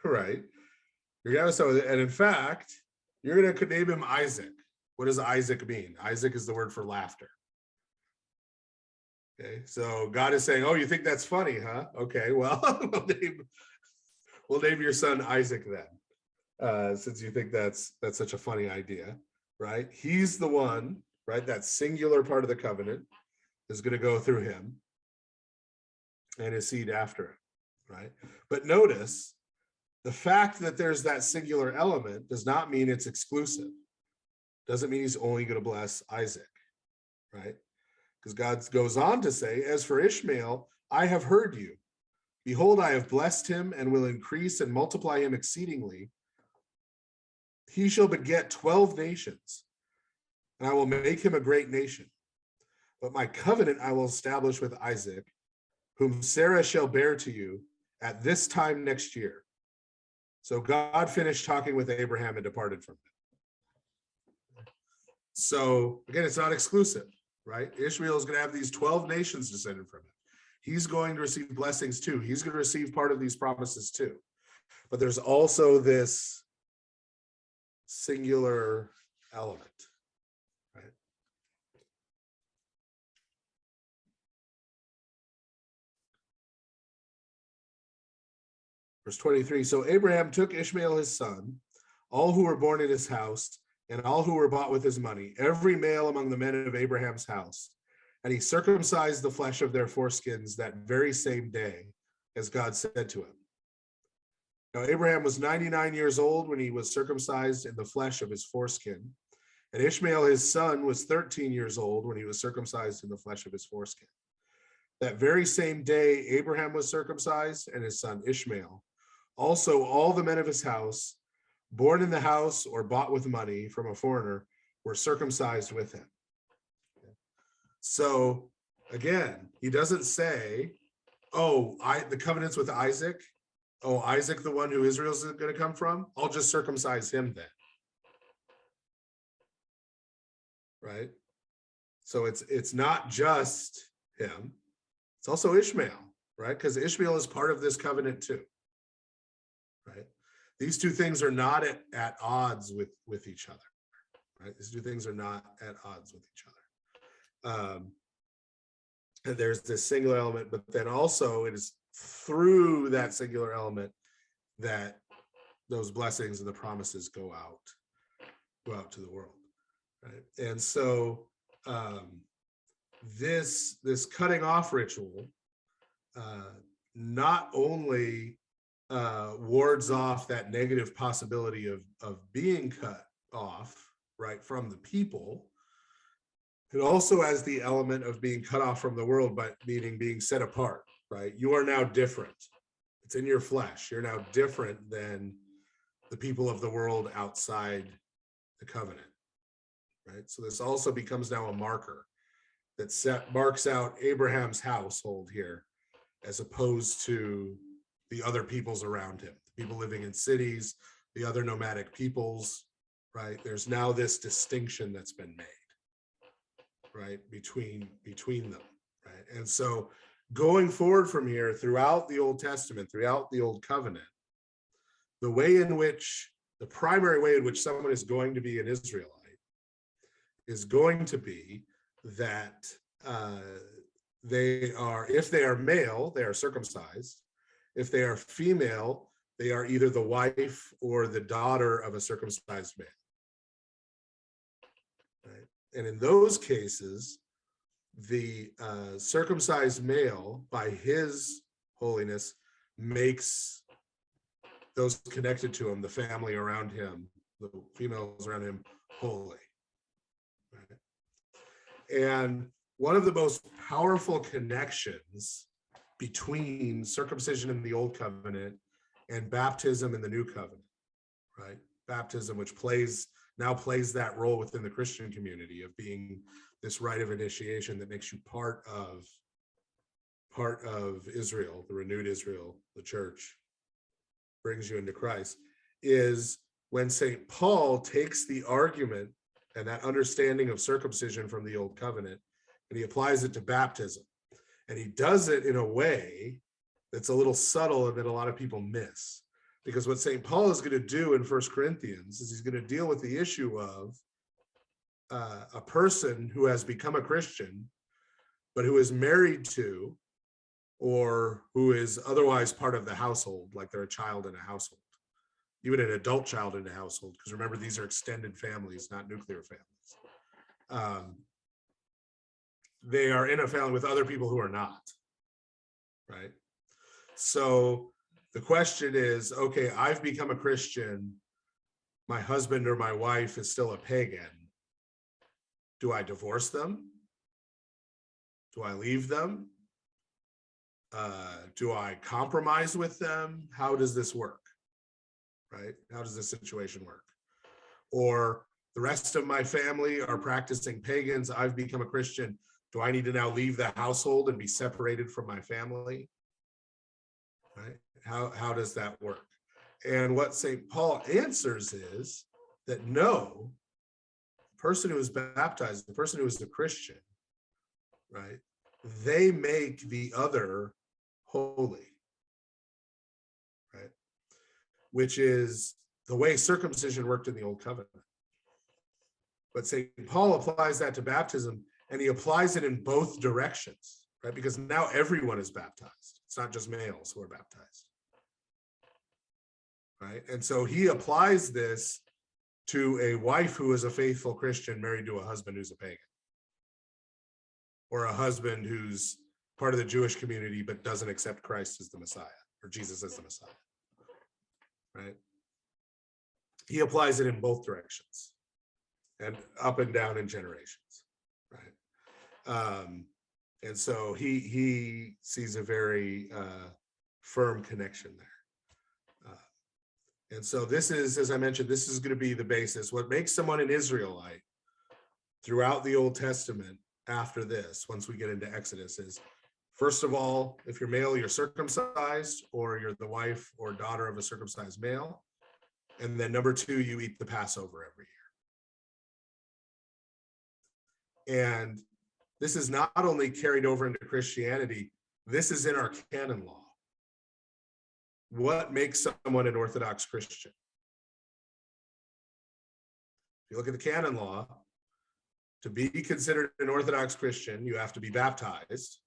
right? You're gonna have so, and in fact, you're gonna name him Isaac. What does Isaac mean? Isaac is the word for laughter. Okay, so God is saying, oh, you think that's funny, huh? Okay, well, we'll name your son Isaac then, since you think that's such a funny idea, right? He's the one, right? That singular part of the covenant is going to go through him and his seed after him, right? But notice the fact that there's that singular element does not mean it's exclusive. Doesn't mean he's only going to bless Isaac, right? Because God goes on to say, as for Ishmael, I have heard you. Behold, I have blessed him and will increase and multiply him exceedingly. He shall beget 12 nations, and I will make him a great nation. But my covenant I will establish with Isaac, whom Sarah shall bear to you at this time next year. So God finished talking with Abraham and departed from him. So again, it's not exclusive, right? Ishmael is going to have these 12 nations descended from him. He's going to receive blessings too. He's going to receive part of these promises too. But there's also this singular element, right? Verse 23, so Abraham took Ishmael his son, all who were born in his house, and all who were bought with his money, every male among the men of Abraham's house, and he circumcised the flesh of their foreskins that very same day, as God said to him. Now Abraham was 99 years old when he was circumcised in the flesh of his foreskin, and Ishmael his son was 13 years old when he was circumcised in the flesh of his foreskin. That very same day Abraham was circumcised, and his son Ishmael. Also all the men of his house, born in the house or bought with money from a foreigner, were circumcised with him. So again, he doesn't say, oh, the covenant's with Isaac. Oh, Isaac, the one who Israel's going to come from, I'll just circumcise him then. Right? So it's not just him. It's also Ishmael, right? Because Ishmael is part of this covenant too. Right? These two things are not at odds with each other. Right? These two things are not at odds with each other. And there's this singular element, but then also it is through that singular element that those blessings and the promises go out to the world, right? And so this cutting off ritual not only wards off that negative possibility of being cut off, right, from the people. It also has the element of being cut off from the world, but meaning being set apart, right? You are now different. It's in your flesh. You're now different than the people of the world outside the covenant, right? So this also becomes now a marker that marks out Abraham's household here, as opposed to the other peoples around him, the people living in cities, the other nomadic peoples, right? There's now this distinction that's been made, right, between them, right? And so going forward from here, throughout the Old Testament, throughout the Old Covenant, the primary way in which someone is going to be an Israelite is going to be that if they are male, they are circumcised. If they are female, they are either the wife or the daughter of a circumcised man. Right? And in those cases, the circumcised male, by his holiness, makes those connected to him, the family around him, the females around him, holy. Right? And one of the most powerful connections between circumcision in the Old Covenant and baptism in the New Covenant, right? Baptism, which now plays that role within the Christian community of being this rite of initiation that makes you part of Israel, the renewed Israel, the church, brings you into Christ, is when St. Paul takes the argument and that understanding of circumcision from the Old Covenant, and he applies it to baptism. And he does it in a way that's a little subtle and that a lot of people miss. Because what St. Paul is going to do in 1 Corinthians is he's going to deal with the issue of a person who has become a Christian, but who is married to, or who is otherwise part of the household, like they're a child in a household, even an adult child in a household. Because remember, these are extended families, not nuclear families. they are in a family with other people who are not, right? So the question is, okay, I've become a Christian. My husband or my wife is still a pagan. Do I divorce them? Do I leave them? Do I compromise with them? How does this work? Right? How does this situation work? Or the rest of my family are practicing pagans. I've become a Christian. Do I need to now leave the household and be separated from my family? Right? How does that work? And what St. Paul answers is that no, the person who is baptized, the person who is a Christian, right, they make the other holy, right? Which is the way circumcision worked in the Old Covenant. But St. Paul applies that to baptism, and he applies it in both directions, right? Because now everyone is baptized. It's not just males who are baptized, right? And so he applies this to a wife who is a faithful Christian married to a husband who's a pagan, or a husband who's part of the Jewish community but doesn't accept Christ as the Messiah, or Jesus as the Messiah, right? He applies it in both directions and up and down in generations, right? And so he sees a very firm connection there. And so this is, as I mentioned, this is going to be the basis. What makes someone an Israelite throughout the Old Testament after this, once we get into Exodus, is first of all, if you're male, you're circumcised, or you're the wife or daughter of a circumcised male. And then number two, you eat the Passover every year. And this is not only carried over into Christianity, this is in our canon law. What makes someone an Orthodox Christian? If you look at the canon law, to be considered an Orthodox Christian, you have to be baptized,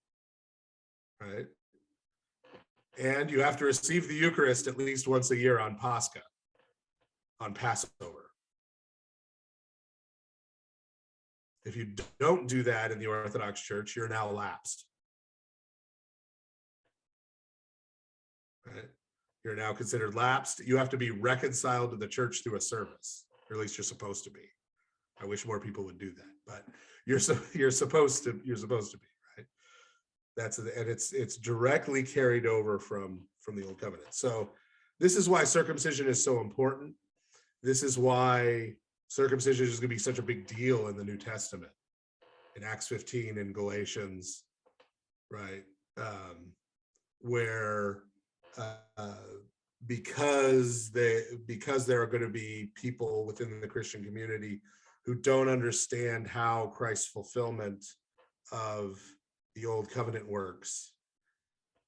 right? And you have to receive the Eucharist at least once a year on Pascha, on Passover. If you don't do that in the Orthodox Church, you're now lapsed, right? You're now considered lapsed. You have to be reconciled to the church through a service, or at least you're supposed to be. I wish more people would do that, but you're supposed to be, right? And it's directly carried over from the Old Covenant. So this is why circumcision is so important. This is why circumcision is going to be such a big deal in the New Testament, in Acts 15 and Galatians, right? Where because there are going to be people within the Christian community who don't understand how Christ's fulfillment of the Old Covenant works,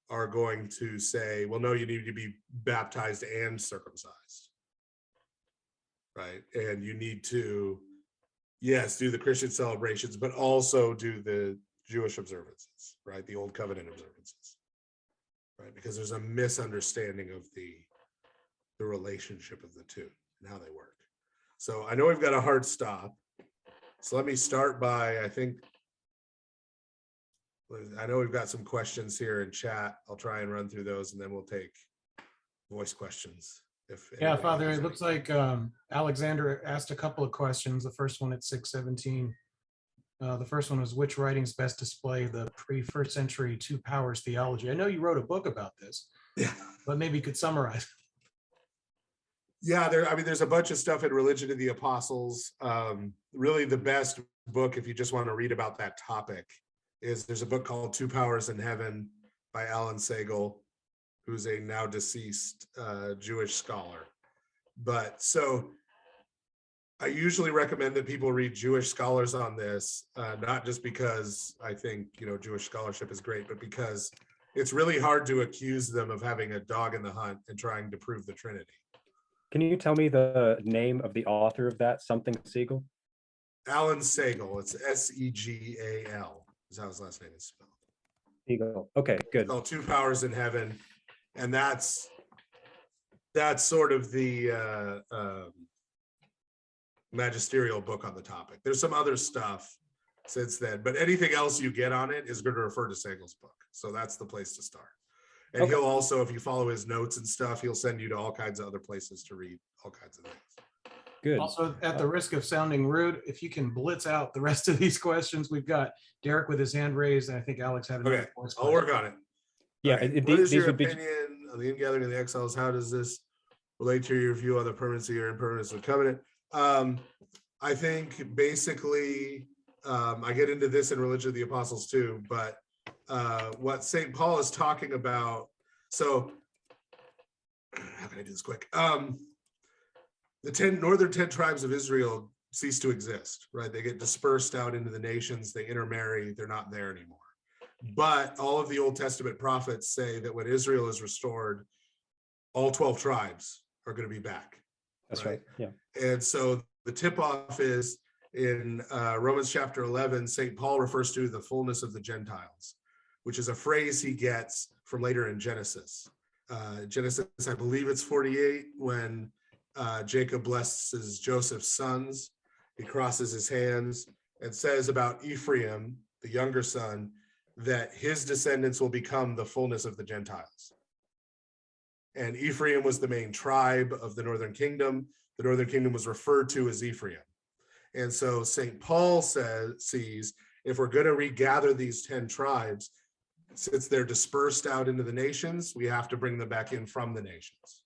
are going to say, well, no, you need to be baptized and circumcised, right? And you need to, yes, do the Christian celebrations, but also do the Jewish observances, right? The Old Covenant observances, right? Because there's a misunderstanding of the relationship of the two and how they work. So I know we've got a hard stop. So let me start by, I know we've got some questions here in chat. I'll try and run through those, and then we'll take voice questions. Yeah, Father, it looks like Alexander asked a couple of questions. The first one at 6:17. The first one was, which writings best display the pre-first century two powers theology? I know you wrote a book about this, yeah, but maybe you could summarize. Yeah, there's a bunch of stuff in Religion of the Apostles. Really the best book, if you just want to read about that topic, there's a book called Two Powers in Heaven by Alan Segal, who's a now deceased Jewish scholar. But so I usually recommend that people read Jewish scholars on this, not just because I think, Jewish scholarship is great, but because it's really hard to accuse them of having a dog in the hunt and trying to prove the Trinity. Can you tell me the name of the author of that, something Segal? Alan Segal. It's S-E-G-A-L is how his last name is spelled. Segal. Okay, good. It's called Two Powers in Heaven. And that's sort of the magisterial book on the topic. There's some other stuff since then, but anything else you get on it is going to refer to Segal's book. So that's the place to start. And Okay. he'll also, if you follow his notes and stuff, he'll send you to all kinds of other places to read all kinds of things. Good. Also, at the risk of sounding rude, if you can blitz out the rest of these questions, we've got Derek with his hand raised, and I think Alex had another Okay, voice I'll question. work on it. Yeah, Okay, it- what is these your would be- opinion on the ingathering of the exiles? How does this relate to your view on the permanency or impermanence of the covenant? I think basically, I get into this in Religion of the Apostles too, but what St. Paul is talking about, so how can I do this quick? The northern 10 tribes of Israel cease to exist, right? They get dispersed out into the nations, they intermarry, they're not there anymore. But all of the Old Testament prophets say that when Israel is restored, all 12 tribes are going to be back. That's right. Yeah. And so the tip-off is in Romans chapter 11, St. Paul refers to the fullness of the Gentiles, which is a phrase he gets from later in Genesis. Genesis, I believe it's 48, when Jacob blesses Joseph's sons. He crosses his hands and says about Ephraim, the younger son, that his descendants will become the fullness of the Gentiles. And Ephraim was the main tribe of the northern kingdom. The northern kingdom was referred to as Ephraim. And so St. Paul sees, if we're going to regather these 10 tribes, since they're dispersed out into the nations, we have to bring them back in from the nations.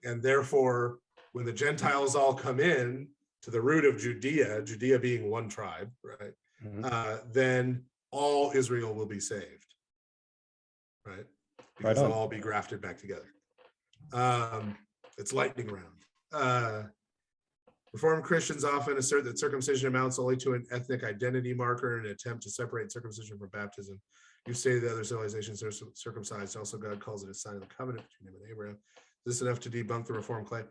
And therefore, when the Gentiles all come in to the root of Judea, Judea being one tribe, right? Mhm. Then all Israel will be saved, right? Because Right on. they'll all be grafted back together. It's lightning round. Reformed Christians often assert that circumcision amounts only to an ethnic identity marker in an attempt to separate circumcision from baptism. You say that other civilizations are circumcised. Also, God calls it a sign of the covenant between him and Abraham. Is this enough to debunk the Reformed claim?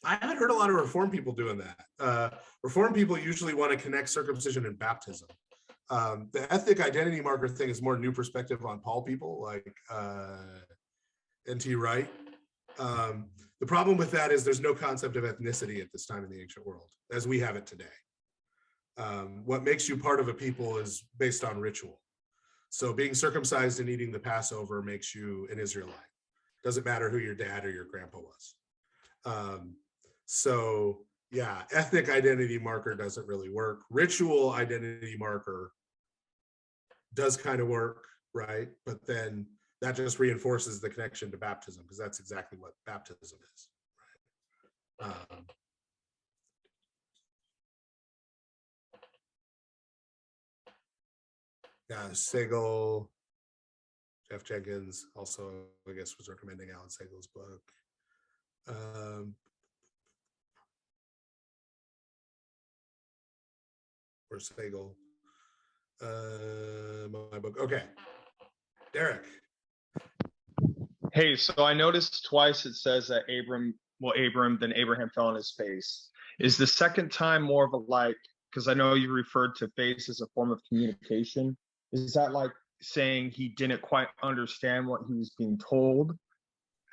I haven't heard a lot of Reformed people doing that. Reformed people usually want to connect circumcision and baptism. The ethnic identity marker thing is more new perspective on Paul people, like N.T. Wright. The problem with that is there's no concept of ethnicity at this time in the ancient world, as we have it today. What makes you part of a people is based on ritual. So being circumcised and eating the Passover makes you an Israelite. Doesn't matter who your dad or your grandpa was. So yeah, ethnic identity marker doesn't really work. Ritual identity marker does kind of work, right? But then that just reinforces the connection to baptism, because that's exactly what baptism is, right? Yeah, Segel, Jeff Jenkins also, I guess, was recommending Alan Segal's book. Or Segel. My book. Okay. Derek. Hey, so I noticed twice it says that then Abraham fell on his face. Is the second time more of a like, because I know you referred to face as a form of communication. Is that like saying he didn't quite understand what he was being told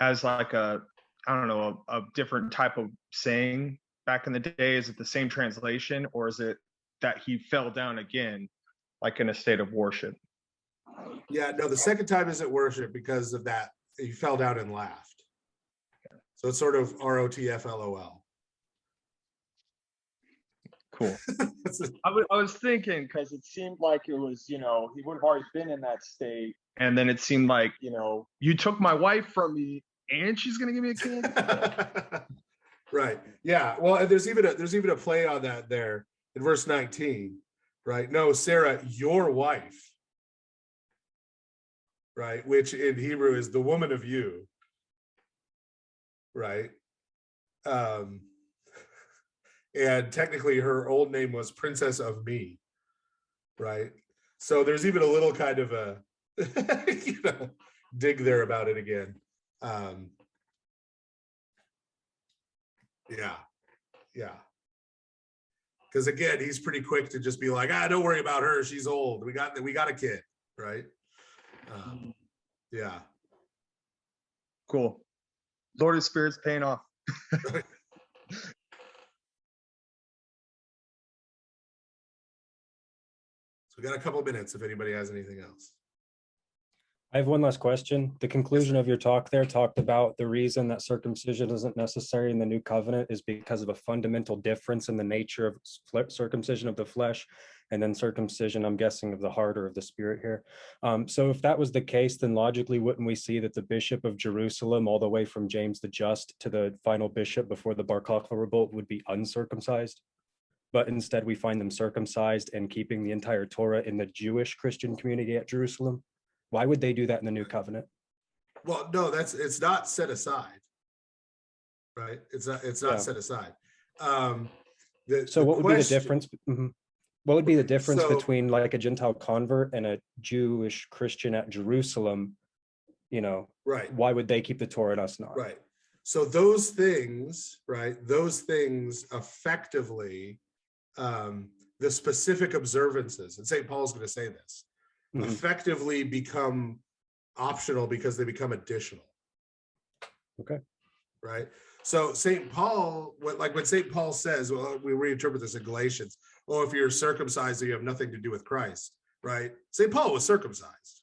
as like a different type of saying back in the day? Is it the same translation, or is it that he fell down again, like in a state of worship? Yeah, no, the second time isn't worship because of that. He fell down and laughed. So it's sort of ROTFLOL. Cool. I was thinking, because it seemed like it was, he would have already been in that state. And then it seemed like, you took my wife from me and she's going to give me a kid. Right. Yeah. Well, and there's even a play on that there in verse 19, right? No, Sarah, your wife, right? Which in Hebrew is the woman of you, right? And technically her old name was Princess of Me, right? So there's even a little kind of a dig there about it again. Yeah. Because again, he's pretty quick to just be like, don't worry about her, she's old. We got a kid, right? Yeah. Cool. Lord of Spirits paying off. So we got a couple minutes if anybody has anything else. I have one last question. The conclusion of your talk there talked about the reason that circumcision isn't necessary in the new covenant is because of a fundamental difference in the nature of circumcision of the flesh and then circumcision, I'm guessing, of the heart or of the spirit here. So if that was the case, then logically, wouldn't we see that the bishop of Jerusalem, all the way from James the Just to the final bishop before the Bar Kokhba revolt, would be uncircumcised? But instead we find them circumcised and keeping the entire Torah in the Jewish Christian community at Jerusalem. Why would they do that in the new covenant? Well, no, it's not set aside, right? It's not set aside. So what would be the difference? What would be the difference So- between like a Gentile convert and a Jewish Christian at Jerusalem? You know, Right. why would they keep the Torah and us not? Right. So those things, right? Those things effectively, the specific observances, and St. Paul's going to say this, effectively become optional because they become additional. Okay. Right. So St. Paul, when St. Paul says, well, we reinterpret this in Galatians, oh, if you're circumcised, you have nothing to do with Christ, right? St. Paul was circumcised.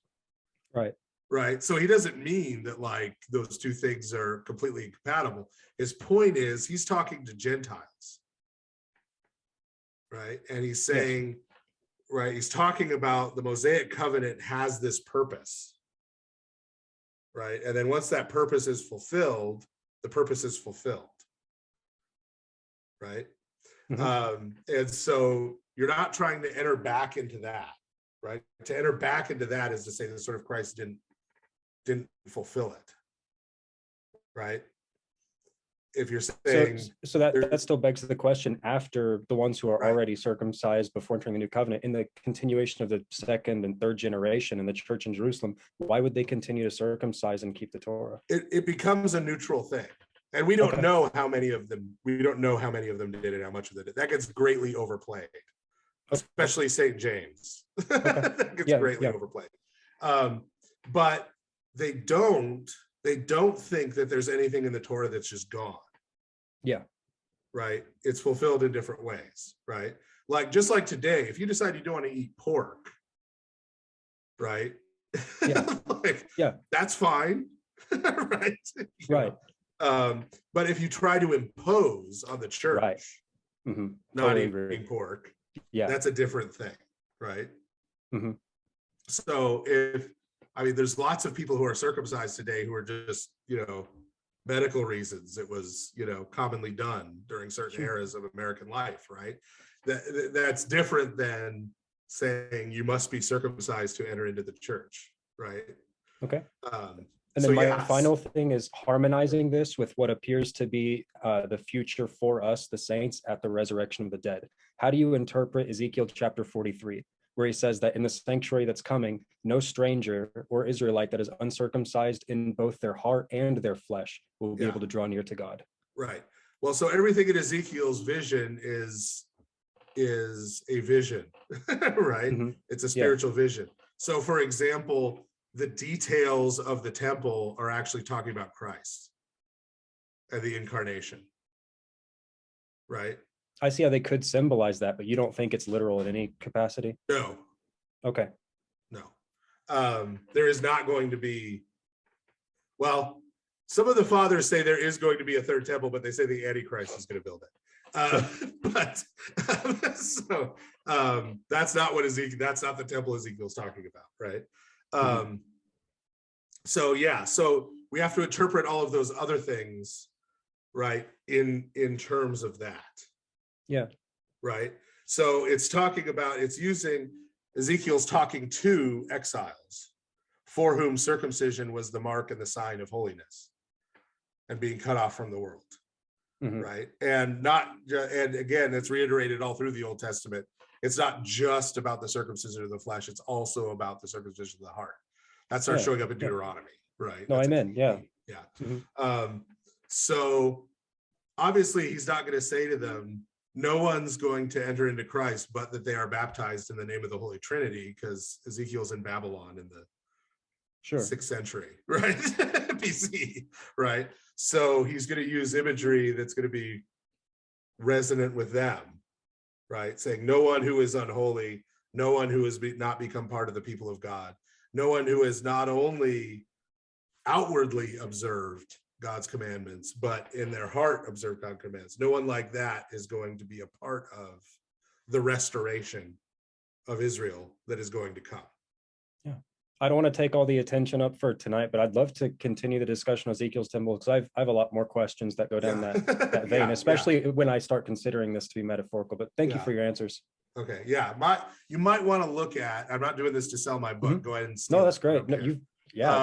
Right. Right. So he doesn't mean that like those two things are completely incompatible. His point is he's talking to Gentiles. Right. And he's saying, right, he's talking about the Mosaic covenant has this purpose. Right. And then once that purpose is fulfilled, the purpose is fulfilled. Right. And so you're not trying to enter back into that. Right. To enter back into that is to say that sort of Christ didn't fulfill it. Right. If you're saying so that still begs the question, after the ones who are Right. already circumcised before entering the new covenant, in the continuation of the second and third generation in the church in Jerusalem, why would they continue to circumcise and keep the Torah? it becomes a neutral thing. And we don't Okay. know how many of them, did it, how much of it. That gets greatly overplayed, especially St. James. That gets greatly overplayed. But they don't think that there's anything in the Torah that's just gone. Yeah. Right. It's fulfilled in different ways. Right. Like, just like today, if you decide you don't want to eat pork, right. Yeah. That's fine. Right. Right. But if you try to impose on the church, Right. not Totally eating agree. pork, Yeah. that's a different thing. Right. Mhm. So there's lots of people who are circumcised today who are just, medical reasons. It was, commonly done during certain eras of American life, right? That's different than saying you must be circumcised to enter into the church, right? Okay. And And then my final thing is harmonizing this with what appears to be the future for us, the saints, at the resurrection of the dead. How do you interpret Ezekiel chapter 43, where he says that in the sanctuary that's coming, no stranger or Israelite that is uncircumcised in both their heart and their flesh will be able to draw near to God? Right. Well, so everything in Ezekiel's vision is a vision, right? It's a spiritual vision. So, for example, the details of the temple are actually talking about Christ and the incarnation, right? I see how they could symbolize that, but you don't think it's literal in any capacity? No. Okay. No. There is not going to be, well, some of the fathers say there is going to be a third temple, but they say the Antichrist is going to build it. That's not what that's not the temple Ezekiel's talking about, right? So we have to interpret all of those other things, right, in terms of that. Yeah. Right. So Ezekiel's talking to exiles for whom circumcision was the mark and the sign of holiness and being cut off from the world. Right. And again, it's reiterated all through the Old Testament. It's not just about the circumcision of the flesh. It's also about the circumcision of the heart. That starts showing up in Deuteronomy. Right. No, amen. Yeah. Yeah. So obviously he's not going to say to them, no one's going to enter into Christ, but that they are baptized in the name of the Holy Trinity, because Ezekiel's in Babylon in the 6th century, right? BC, right? So he's going to use imagery that's going to be resonant with them, right? Saying no one who is unholy, no one who has not become part of the people of God, no one who has not only outwardly observed God's commandments, but in their heart observed God's commandments. No one like that is going to be a part of the restoration of Israel that is going to come. Yeah. I don't want to take all the attention up for tonight, but I'd love to continue the discussion on Ezekiel's temple because I have a lot more questions that go down that vein, especially when I start considering this to be metaphorical. But thank you for your answers. Okay, yeah, you might want to look at. I'm not doing this to sell my book. Go ahead and steal no, that's it. great. No,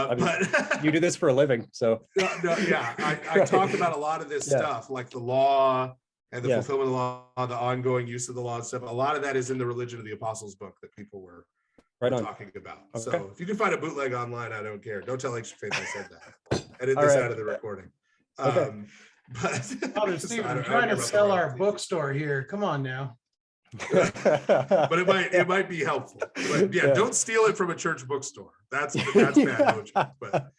I mean, but you do this for a living, so I talk about a lot of this stuff, like the law and the fulfillment of the law, the ongoing use of the law and stuff. A lot of that is in the Religion of the Apostles book that people were talking about. Okay. So if you can find a bootleg online, I don't care. Don't tell Extra Faith I said that. Edit this out of the recording. But Father Stephen, I'm trying to sell our bookstore here. Come on now. But it might be helpful. But don't steal it from a church bookstore. That's bad logic. But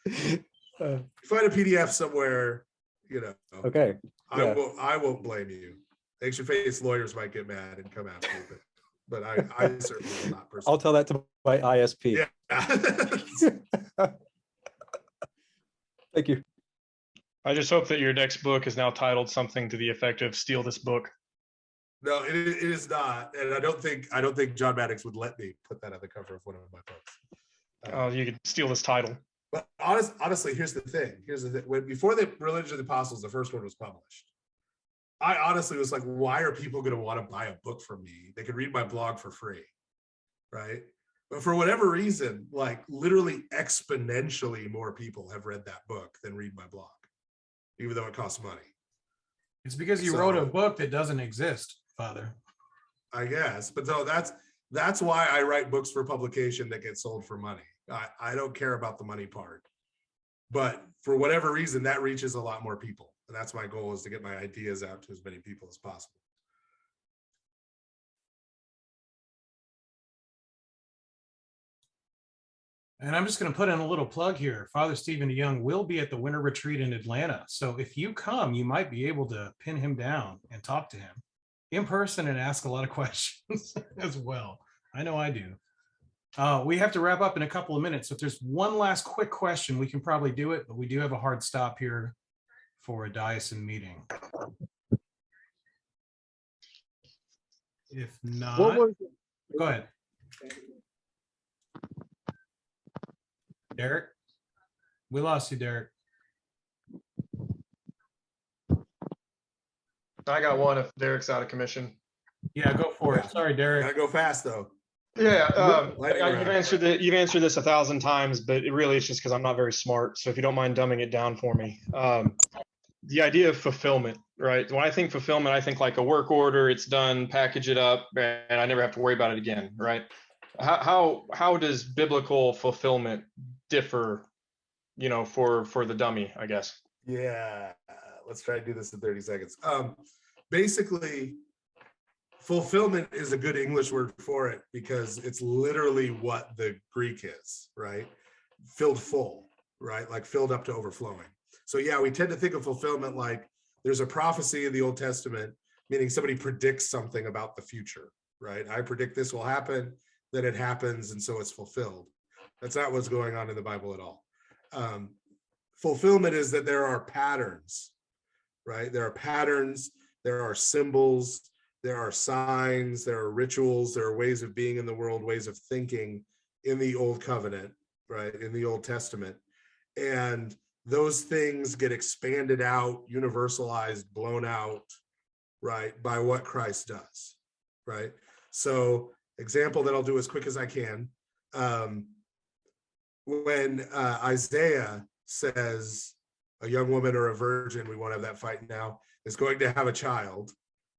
find a PDF somewhere, Okay. I won't blame you. Extra Faith's lawyers might get mad and come after you, but I certainly will not personally. I'll tell that to my ISP. Yeah. Thank you. I just hope that your next book is now titled something to the effect of "Steal This Book." No, it is not, and I don't think John Maddox would let me put that on the cover of one of my books. You could steal this title. But honestly, here's the thing. Before the Religion of the Apostles, the first one was published, I honestly was like, why are people going to want to buy a book from me? They could read my blog for free, right? But for whatever reason, like literally exponentially more people have read that book than read my blog, even though it costs money. It's because you wrote a book that doesn't exist, Father. I guess, but so that's why I write books for publication that get sold for money. I don't care about the money part, but for whatever reason, that reaches a lot more people. And that's my goal, is to get my ideas out to as many people as possible. And I'm just going to put in a little plug here. Father Stephen DeYoung will be at the winter retreat in Atlanta. So if you come, you might be able to pin him down and talk to him in person and ask a lot of questions as well. I know I do. We have to wrap up in a couple of minutes. So if there's one last quick question, we can probably do it, but we do have a hard stop here for a diocesan meeting. If not, go ahead. Derek? We lost you, Derek. I got one if Derek's out of commission. Yeah, go for it. Sorry, Derek. Gotta go fast though. Yeah, you've answered this 1,000 times, but it really is just because I'm not very smart. So if you don't mind dumbing it down for me, the idea of fulfillment, right? When I think fulfillment, I think like a work order. It's done, package it up, and I never have to worry about it again, right? How does biblical fulfillment differ, for the dummy, I guess? Yeah, let's try to do this in 30 seconds. Basically, fulfillment is a good English word for it because it's literally what the Greek is, right? Filled full, right? Like filled up to overflowing. So yeah, we tend to think of fulfillment like there's a prophecy in the Old Testament, meaning somebody predicts something about the future, right? I predict this will happen, then it happens, and so it's fulfilled. That's not what's going on in the Bible at all. Fulfillment is that there are patterns, right? There are patterns, there are symbols, there are signs, there are rituals, there are ways of being in the world, ways of thinking in the Old Covenant, right? In the Old Testament. And those things get expanded out, universalized, blown out, right? By what Christ does, right? So example that I'll do as quick as I can. When Isaiah says a young woman or a virgin, we won't have that fight now, is going to have a child,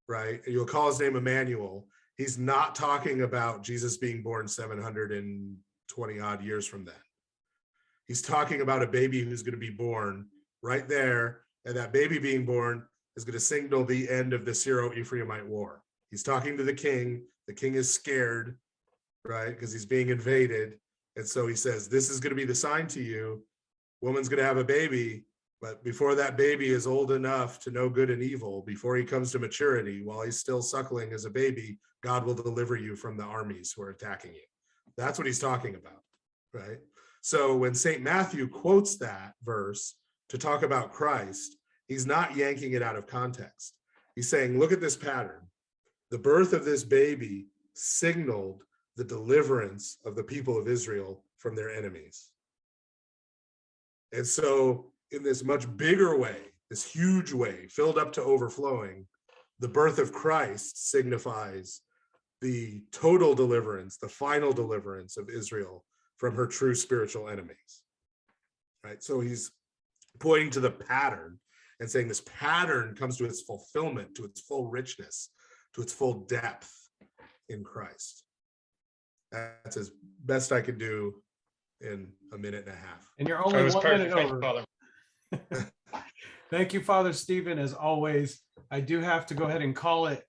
right? And you'll call his name Emmanuel. He's not talking about Jesus being born 720 odd years from then. He's talking about a baby who's going to be born right there. And that baby being born is going to signal the end of the Syro-Ephraimite war. He's talking to the king. The king is scared, right? Because he's being invaded. And so he says, this is going to be the sign to you. Woman's going to have a baby, But before that baby is old enough to know good and evil, before he comes to maturity, while he's still suckling as a baby, God will deliver you from the armies who are attacking you. That's what he's talking about, right? So when St. Matthew quotes that verse to talk about Christ, he's not yanking it out of context. He's saying, look at this pattern. The birth of this baby signaled the deliverance of the people of Israel from their enemies. And so in this much bigger way, this huge way, filled up to overflowing, the birth of Christ signifies the total deliverance, the final deliverance of Israel from her true spiritual enemies, right? So he's pointing to the pattern and saying this pattern comes to its fulfillment, to its full richness, to its full depth in Christ. That's as best I could do in a minute and a half. And you're It only was 1 minute perfect. Thank you, over. Father. Thank you, Father Stephen, as always. I do have to go ahead and call it.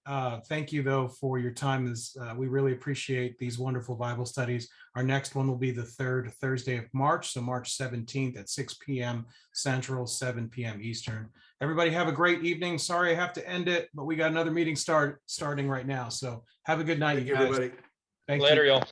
Thank you, though, for your time. We really appreciate these wonderful Bible studies. Our next one will be the third Thursday of March, so March 17th at 6 p.m. Central, 7 p.m. Eastern. Everybody have a great evening. Sorry I have to end it, but we got another meeting starting right now. So have a good night, Thank you you, guys. everybody. Thank Later, you. y'all.